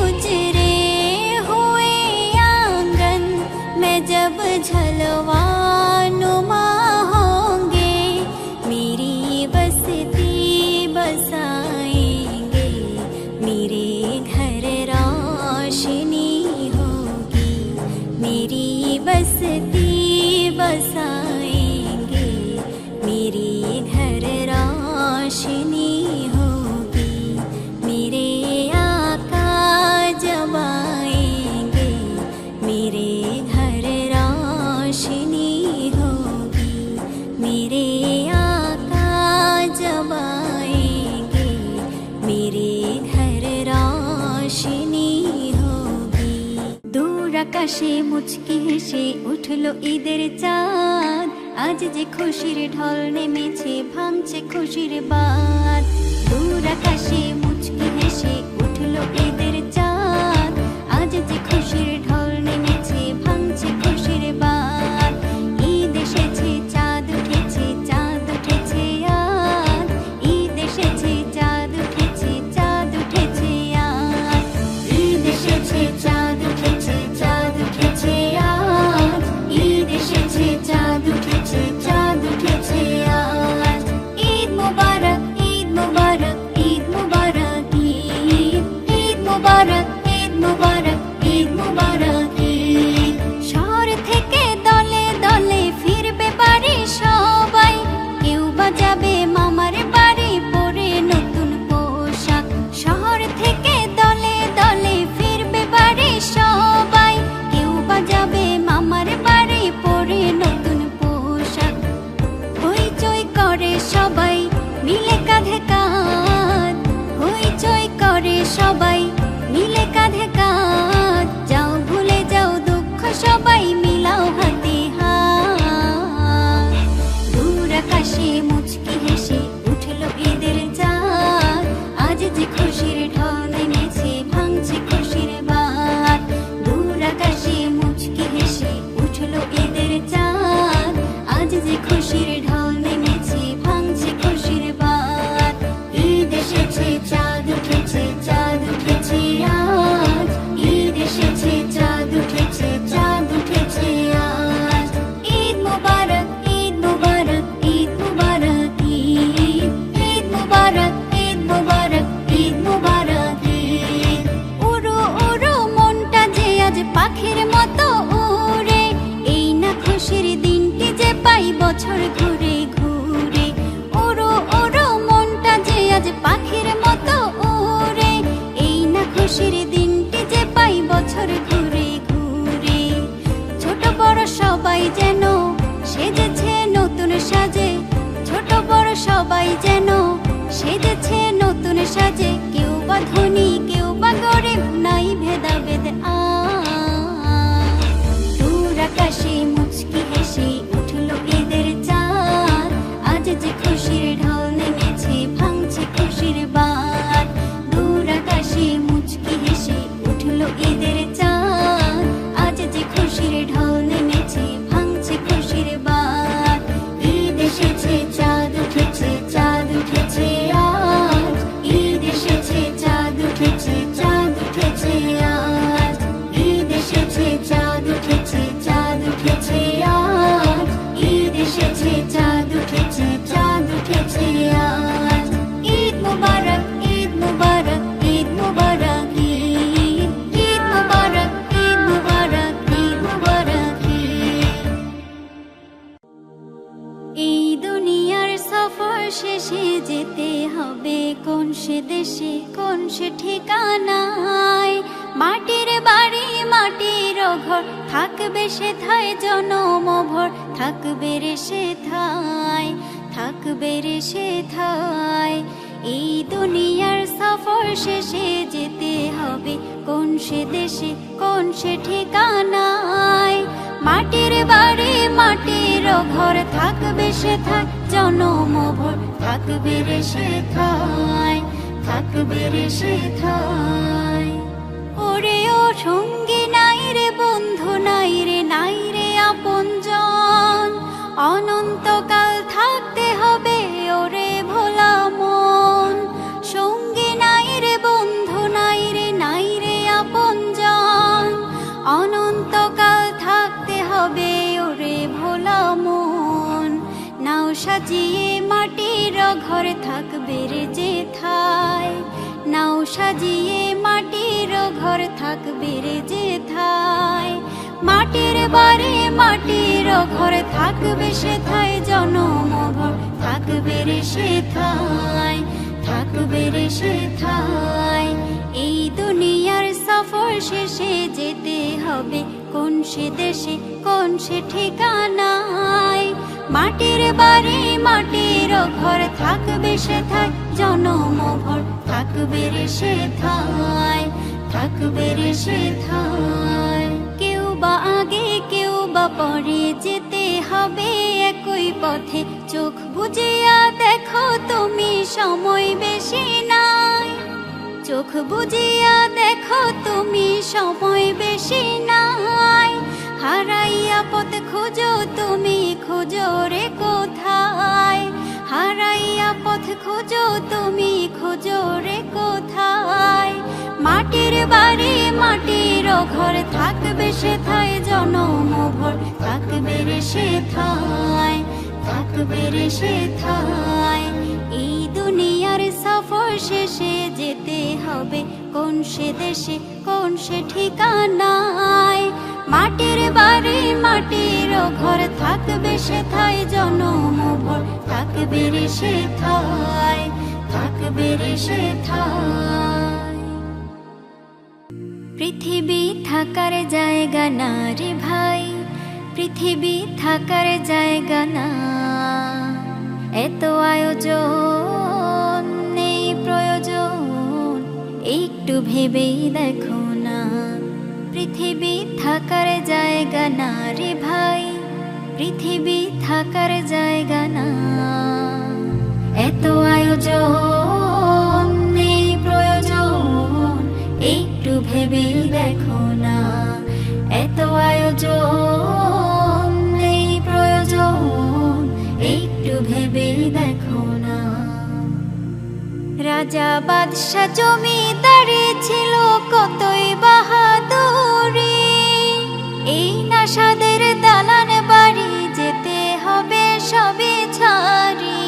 उजरे हुए आंगन में जब झलवानुमा होंगे। मेरी बस्ती बसाएंगे मेरे घर रोशनी होगी, मेरी बस्ती बसाएंगे मेरे घर रोशनी होगी। मेरे आका जब आएंगे मेरे घर रोशनी होगी, मेरे आका जब आएंगे मेरे घर रोशनी होगी। दूर आकाशे मुचकी हेসে উঠলো ঈদের চাঁদ, আজ যে খুশির ঢল নেমেছে ভাঙছে খুশির বাঁধ। দূর আকাশে মুচকি হেসে উঠলো ঈদের চাঁদ, আজ যে খুশির ঢল নেমেছে ভাঙছে খুশির বাঁধ। ঈদ এসেছে চাঁদ উঠেছে, চাঁদ উঠেছে আজ। ঈদ এসেছে চাঁদ উঠেছে, চাঁদ উঠেছে আজ। ঈদ এসেছে চাঁদ উঠেছে, চাঁদ উঠেছে আজ। ঈদ এসেছে চাঁদ উঠেছে, চাঁদ উঠেছে আজ। ঈদ মুবারক, ঈদ মুবারক, ঈদ মুবারক, ঈদ। ঈদ মুবারক, ঈদ মুবারক, ঈদ মুবারক। মতো উড়ে, এই না খুশির দিনটি যে পাই বছর ঘুরে ঘুরে। ওরো ওরো মনটা যে আজ পাখির মতো উড়ে, এই না খুশির দিনটি যে পাই বছর ঘুরে ঘুরে। ছোট বড় সবাই যেন সেজেছে নতুন সাজে, ছোট বড় সবাই যেন সেজেছে নতুন সাজে। কেউ বা ধনী কেউ বা গরিব, নাই ভেদাভেদ দূর আকাশে মুচকি হেসে উঠল ঈদের চাঁদ, আজ যে খুশির ঢল নেমেছে ভাঙছে খুশির বাঁধ। দূর আকাশে মুচকি হেসে উঠল ঈদের চাঁদ, আজ যে খুশির ঢল নেমেছে ভাঙছে খুশির বাঁধ। ঈদ এসেছে চাঁদ উঠেছে, চাঁদ উঠেছে আজ, ঈদ এসেছে চাঁদ উঠেছে, চাঁদ উঠেছে আজ। ঈদ এসেছে চাঁদ উঠেছে, চাঁদ উঠেছে আজ, ঈদ এসেছে চাঁদ উঠেছে, চাঁদ উঠেছে আজ। ঈদ মুবারক, ঈদ মুবারক, ঈদ মুবারক ঈদ, ঈদ মুবারক, ঈদ মুবারক, ঈদ মুবারক ঈদ। এই দুনিয়ার সফর শেষে যেতে হবে কোন সে দেশে, কোন সে ঠিকানায়। মাটির বাড়ি মাটির ঘর, থাকবে সেথায় জনম ভর, থাকবে রে সেথায়, থাকবে রে সেথায়। এই দুনিয়ার সফর শেষে যেতে হবে কোন সে দেশে, কোন সে ঠিকানায়। মাটির বাড়ি মাটির ঘর, থাকবে সেথায় জনম ভর, থাকবে রে সেথায়, থাকবে রে সেথায়। ওরে ও সঙ্গী নাই রে বন্ধু নাই রে, নাই রে আপনজন, অনন্তকাল থাকতে হবে ওরে ভোলা মন। সঙ্গী নাই রে বন্ধু নাই রে, নাই রে আপনজন, অনন্তকাল থাকতে হবে ওরে ভোলা মন। নাও সাজিয়ে মাটির ঘর, থাকবে রে যেথায়, নাও সাজিয়ে মাটির ঘর, থাকবে রে যেথায়। মাটির বাড়ি মাটির ঘর, থাকবে সেথায় জনম ভর, থাকবে রে সেথায়, থাকবে রে সেথায়। এই দুনিয়ার সফর শেষে যেতে হবে কোন সে দেশে, কোন সে ঠিকানায়। মাটির বাড়ি মাটির ঘর, থাকবে সেথায় জনম ভর, থাকবে রে সেথায়, থাকবে রে সেথায়। কেউ বা আগে কেউ বা পরে যেতে হবে একই পথে, চোখ বুজিয়া দেখো তুমি সময় বেশি নাই। চোখ বুজিয়া দেখো তুমি সময় বেশি নাই। হারাইয়া পথ খোঁজো তুমি, খোঁজো রে কোথায়। হারাইয়া পথ খোঁজো তুমি, খোঁজো রে কোথায়। মাটির বাড়ি মাটির ঘর, থাকবে সেথায় জনম ভর, থাকবে রে সেথায়, থাকবে রে সেথায়। এই দুনিয়ার সফর শেষে যেতে হবে কোন সে দেশে, কোন সে ঠিকানায়। মাটির বাড়ি মাটির ঘর, থাকবে সেথায় জনম ভর, থাকবে রে সেথায়, থাকবে রে সেথায়। পৃথিবী থাকার জায়গা না রে ভাই, পৃথিবী থাকার জায়গা না। এত আয়োজন নেই প্রয়োজন, একটু ভেবেই দেখো না। পৃথিবী থাকার জায়গা না রে ভাই, পৃথিবী থাকার জায়গা না। এত আয়োজন নেই প্রয়োজন, একটু ভেবেই দেখো না। এত আয়োজন নেই প্রয়োজন, একটু ভেবেই দেখো না। রাজা বাদশা জমিদারি ছিল কতই বাহাদুরি, এই না সাদের দালান বাড়ি যেতে হবে সবে ছাড়ি।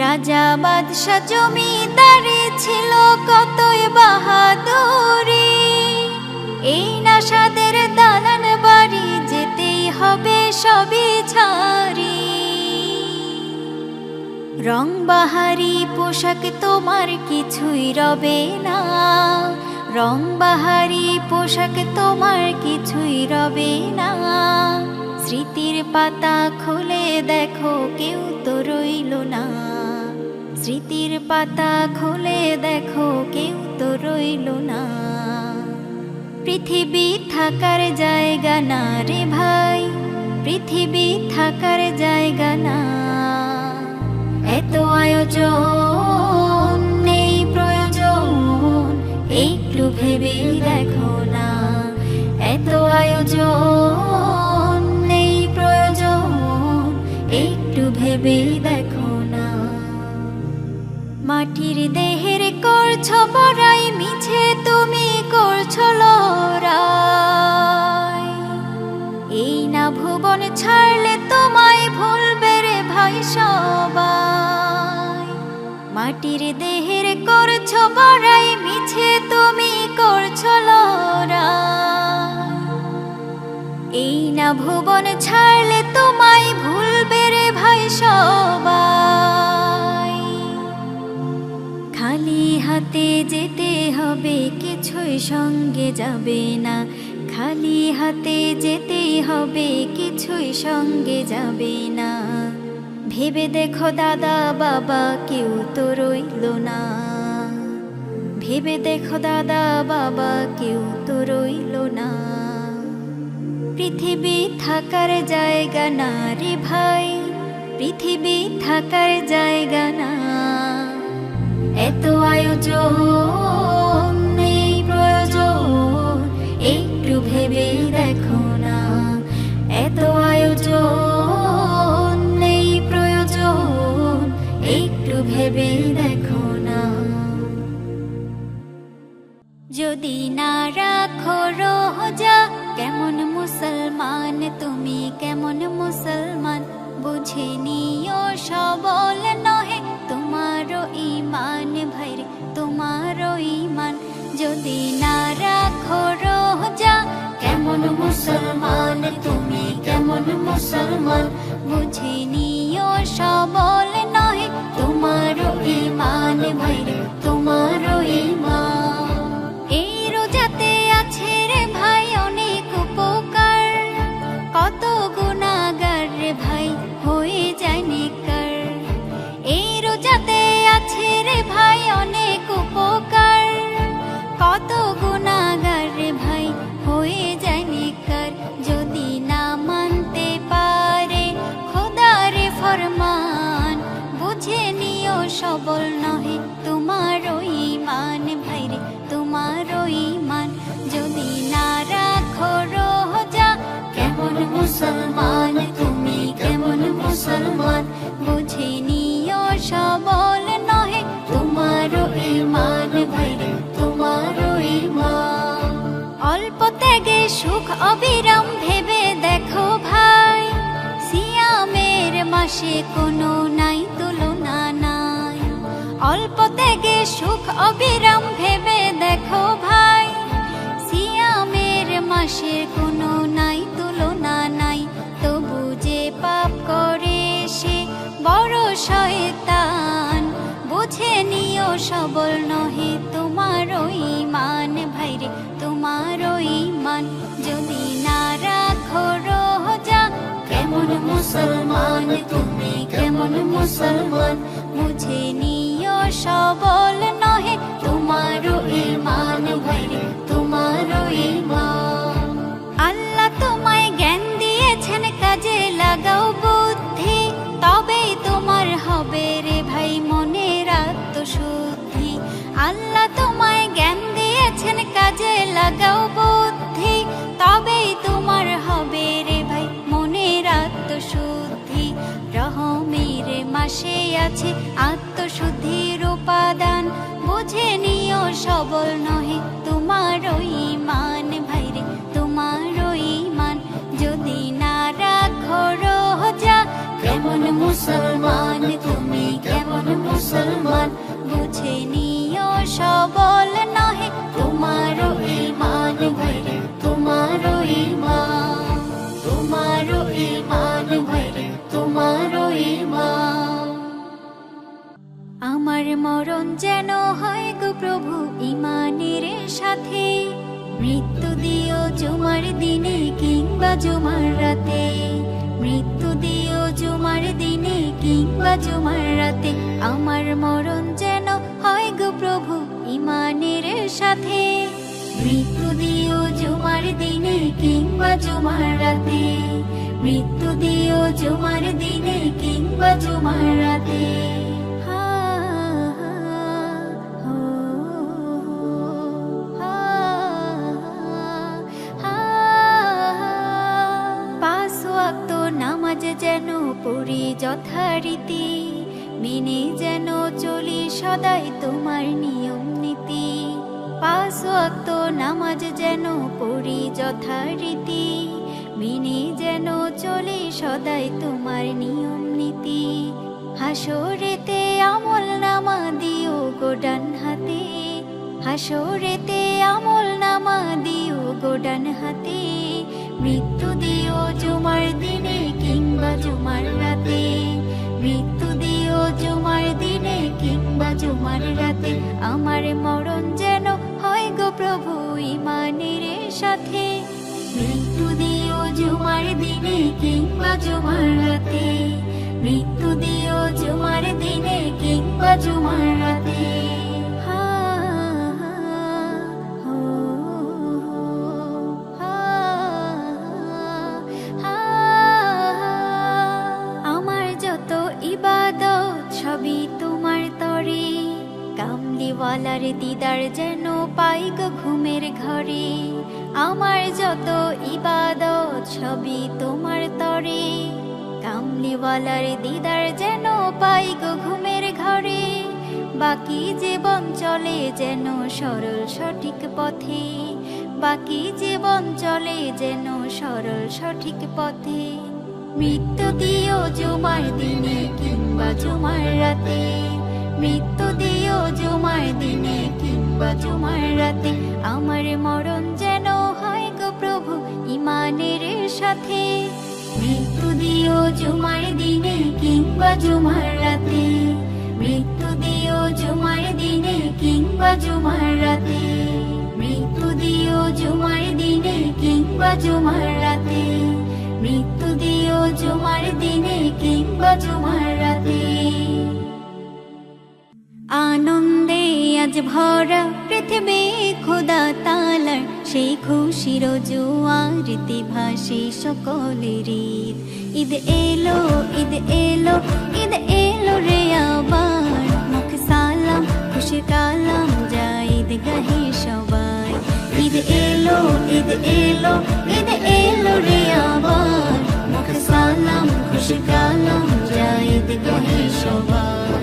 রাজা বাদশা জমিদারি ছিল কতই বাহাদুরি, এই নাশাদের দালান বাড়ি যেতেই হবে সবই ছাড়ি। রং বাহারি পোশাক তোমার কিছুই রবে না, রং বাহারি পোশাক তোমার কিছুই রবে না। স্মৃতির পাতা খুলে দেখো কেউ তো রইল না, স্মৃতির পাতা খুলে দেখো কেউ তো রইল না। পৃথিবী থাকার জায়গা না রে ভাই, পৃথিবী থাকার জায়গা না। এত আয়োজন নেই প্রয়োজন, একটু ভেবে দেখো না। এত আয়োজন নেই প্রয়োজন, একটু ভেবে দেখো না। মাটির দেহের করছো বড়াই, মিছে তুমি করছো লড়াই। এই না ভুবন ছাড়লে তোমায় ভুলবে রে ভাই সবাই। মাটির দেহের করছো বড়াই, মিছে তুমি করছো লড়াই। এই না ভুবন ছাড়লে তোমায় ভুলবে রে ভাই সবাই। খালি হাতে যেতে হবে, কিছুই সঙ্গে যাবে না। খালি হাতে যেতেই হবে, কিছুই সঙ্গে যাবে না। ভেবে দেখো দাদা বাবা কেউ তো রইল না, ভেবে দেখো দাদা বাবা কেউ তো রইল না। পৃথিবী থাকার জায়গা না রে ভাই, পৃথিবী থাকার জায়গা না। এত আয়োজন নেই প্রয়োজন, একটু ভেবে দেখো না। এত আয়োজন নেই প্রয়োজন, একটু ভেবে দেখো না। যদি না রাখো রোজা, কেমন মুসলমান তুমি, কেমন মুসলমান। বুঝে নিও সবল নহে তোমারও ঈমান ভাইরে, তোমারও ঈমান। যদি না রাখো রোজা, কেমন মুসলমান তুমি, কেমন মুসলমান। বুঝে নিও সবল নহে তোমারও ঈমান ভাইরে, তোমারও ঈমান। এই রোজাতে আছে রে ভাই অনেক উপকার, কত গুনাহগার রে ভাই হয়ে যায় নেককার। এই রোজাতে আছে রে ভাই অনেক উপকার, কত গুনাহগার রে ভাই হয়ে যায় নেককার। যদি না মানতে পারে খোদার ফরমান, বুঝে নিও সবল নহে তোমারও ঈমান ভাইরে, তোমারও ঈমান। যদি না রাখো রোজা, কেমন মুসলমান তুমি, কেমন মুসলমান। বুঝে নিও সবল নহে তোমারও ঈমান ভাইরে, তোমারও ঈমান। অল্প ত্যাগে সুখ অবিরাম ভেবে দেখো ভাই, সিয়ামের মাসে কোনো নাই তুলনা নাই। অল্প ত্যাগে সুখ অবিরাম ভেবে দেখো ভাই, সিয়ামের মাসের কোনো নাই তুলনা নাই। তবু যে পাপ করে সে বড় শয়তান, বুঝে নিও সবল নহে তোমারও ঈমান ভাইরে, তোমারও ঈমান। যদি না রাখো রোজা, কেমন মুসলমান তুমি, কেমন মুসলমান। বুঝে নিও সবল নহে তোমারও ঈমান ভাইরে, তোমারও ঈমান। আল্লাহ তোমায় জ্ঞান দিয়েছেন, কাজে লাগাও বুদ্ধি, তবেই তোমার হবে রে ভাই মনের আত্মশুদ্ধি। আল্লাহ তোমায় জ্ঞান দিয়েছেন, কাজে লাগাও বুদ্ধি, তবেই তোমার হবে রে ভাই মনের আত্মশুদ্ধি। রহমের মাসে আছে আত্মশুদ্ধির উপাদান, বুঝে নিও সবল নহে তোমারও ঈমান ভাইরে, তোমারও ঈমান। যদি না রাখো রোজা, কেমন মুসলমান তুমি, কেমন মুসলমান। বুঝে নিও সবল নহে তোমারও ঈমান ভাইরে, মৃত্যু দিও জুমার দিনে কিংবা জুমার রাতে, মৃত্যু দিও জুমার দিনে কিংবা জুমার রাতে, আমার মরণ যেন হয় গো প্রভু ঈমানের সাথে। মৃত্যু দিও জুমার দিনে কিংবা জুমার রাতে, মৃত্যু দিও জুমার দিনে কিংবা জুমার রাতে। পাঁচ ওয়াক্ত নামাজ যেন পড়ি যথারীতি, মেনে যেন চলি সদাই তোমার নিয়ম নীতি। পাঁচ ওয়াক্ত নামাজ যেন পড়ি যথারীতি, মেনে যেন চলি সদাই তোমার নিয়ম নীতি। হাসরেতে আমল নামা দিও গো ডান হাতে, হাসরেতে আমল নামা দিও গো ডান হাতে। মৃত্যু দিও জুমার দিনে কিংবা জুমার রাতে, মৃত্যু দিও জুমার দিনে কিংবা জুমার রাতে, আমার মরণ যেন হয় গো প্রভু ঈমানের সাথে। মৃত্যু দিও জুমার দিনে কিংবা জুমার রাতে, মৃত্যু দিও জুমার দিনে কিংবা জুমার রাতে। আমার যত ইবাদত সবই তোমার তরে, কামলিওয়ালার দিদার যেন পাই গো ঘুমের ঘরে। আমার যত ইবাদত সবই তোমার তরে, কামলিওয়ালার দিদার যেন পাই গো ঘুমের ঘরে। বাকি জীবন চলে যেন সরল সঠিক পথে, বাকি জীবন চলে যেন সরল সঠিক পথে। মৃত্যু দিও জুমার দিনে কিংবা জুমার রাতে, মৃত্যু দিও জুমার দিনে কিংবা জুমার রাতে, আমার মরণ যেন হয় গো প্রভু ঈমানের সাথে। মৃত্যু দিও জুমার দিনে কিংবা জুমার রাতে, মৃত্যু দিও জুমার দিনে কিংবা জুমার রাতে, মৃত্যু দিও জুমার দিনে কিংবা জুমার রাতে, মৃত্যু দিও জুমার দিনে কিংবা জুমার রাতে। আনন্দে আজ ভরা পৃথিবী খোদা তালার, সেই খুশির জোয়ারিতে ভাসে সকলের ঈদ। ঈদ এলো ঈদ এলো ঈদ এলো রে আবার, মুখ সালাম খুশি কালাম যায় ঈদ গাহে সবাই। ঈদ এলো ঈদ এলো ঈদ এলো রে আবার, মুখ সালাম খুশি কালাম যায় ঈদ গাহে সবাই।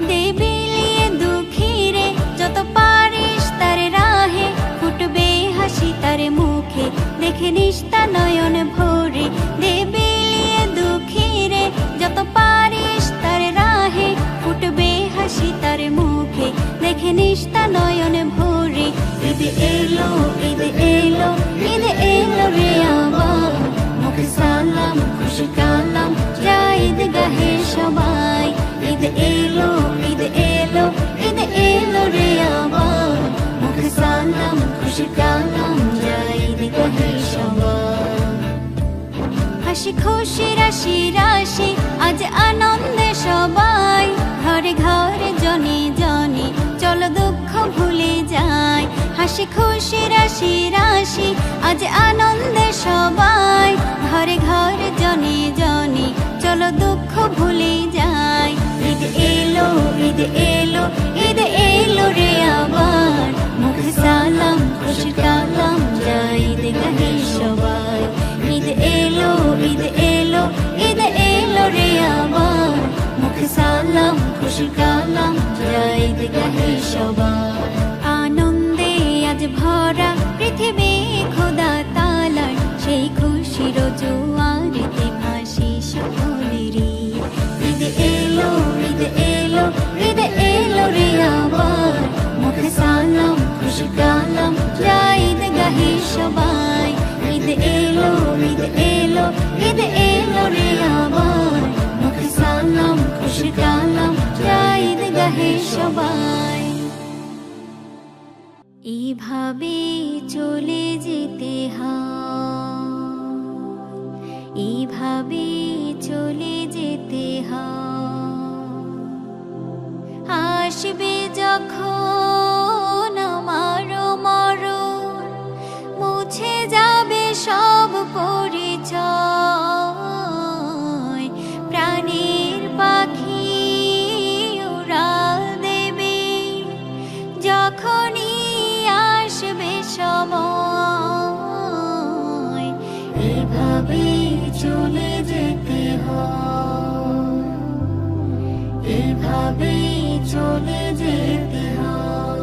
দেবিলিয়ে দুঃখীরে যত পারিস তার রাহে, ফুটবে হাসি তার মুখে দেখে নিস্তা নয়ন ভরে। দেবিলিয়ে দুঃখীরে যত পারিস তার রাহে, ফুটবে হাসি তার মুখে দেখে নিস্তা নয়ন ভরে। ঈদ এলো ঈদ এলো ঈদ এলো রে আবার, মুখ সালাম খুশি কালাম যায় ঈদ গাহে সবাই। ঈদ এলো ঈদ এলো ঈদ এলো রে আবার, মুখ সালাম খুশি কালাম যায় ঈদ গাহে সবাই। হাসি খুশি রাশি রাশি আজ আনন্দে সবাই, ঘরে ঘরে জনে জনে চলো দুঃখ ভুলে যায়। হাসি খুশি রাশি রাশি আজ আনন্দে সবাই, ঘরে ঘরে জনে জনে চলো দুঃখ ভুলে যায়। ঈদ এলো ঈদ এলো ঈদ এলো রে আবার, মুখ সালাম খুশি কালাম যায় ঈদ গাহে সবাই। ঈদ এলো ঈদ এলো ঈদ এলো রে আবার, মুখ সালাম খুশি কালাম যায় ঈদ গাহে সবাই। আনন্দে আজ ভরা পৃথিবী খোদা তালার, সেই খুশির জোয়ারিতে ভাসে সকলের ঈদ। ঈদ এলো ঈদ এলো ঈদ এলো রে আবার, মুখ সালাম খুশি কালাম যায় ঈদ গাহে সবাই। ঈদ এলো ঈদ এলো ঈদ এলো রে আবার, মুখ সালাম খুশি কালাম যায় ঈদ গাহে সবাই। চলে যেতে হয়, এইভাবে চলে যেতে হয়। আসবে যখন আমার মরণ, মুছে যাবে সব পরিচয়, প্রাণের পাখি উড়াল দেবে যখনই আসবে সময়, এভাবে চলে যেতে হয়, এভাবে চলে যেতে হয়।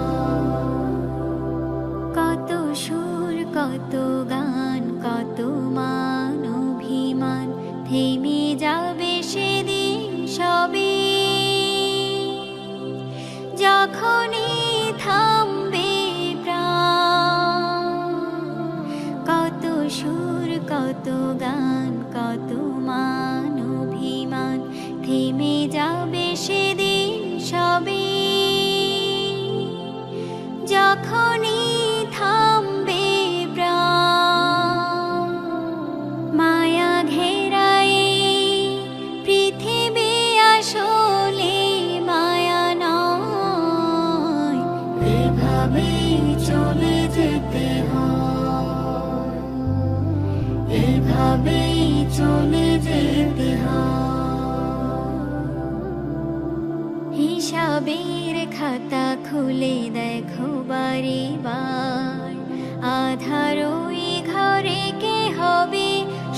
কত সুর কত গান কত মান অভিমান থেমে যাবে সেদিন সবে, যখনই থামবে প্রাণ। কত সুর কত গান কত মান অভিমান থেমে যাবে সেদিন সবে, যখনই থামবে প্রাণ। মায়া ঘেরায় পৃথিবী আসলে মায়া নয়, এভাবে চলে যেতে হয়, এভাবে চলে যেতে হয়। হিসাবের খাতা খুলে দেখো বারে বার, আধার ওই ঘরে কে হবে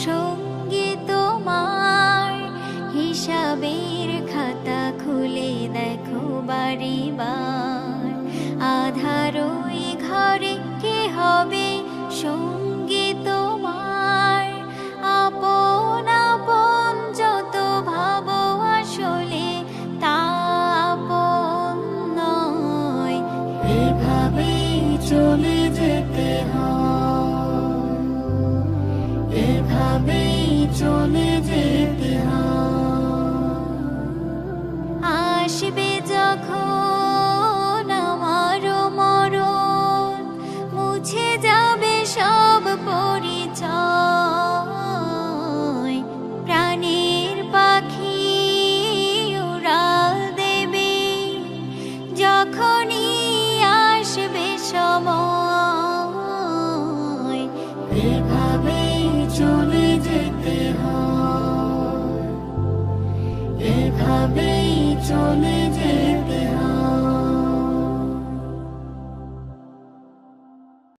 সঙ্গী তোমার। হিসাবের খাতা খুলে দেখো বারে বার, আধার ওই ঘরে কে হবে সঙ্গী তোমার। আপন আপন যত ভাবো আসলে তা আপন নয়, এভাবে চলে যেতে হয়, এভাবে চলে যেতে হয়। আসবে যখন আমার মরণ, মুছে যাবে সব পরিচয়, প্রাণের পাখি উড়াল দেবে যখনই আসবে সময়, এভাবে চলে যেতে হয়, এভাবে চলে যেতে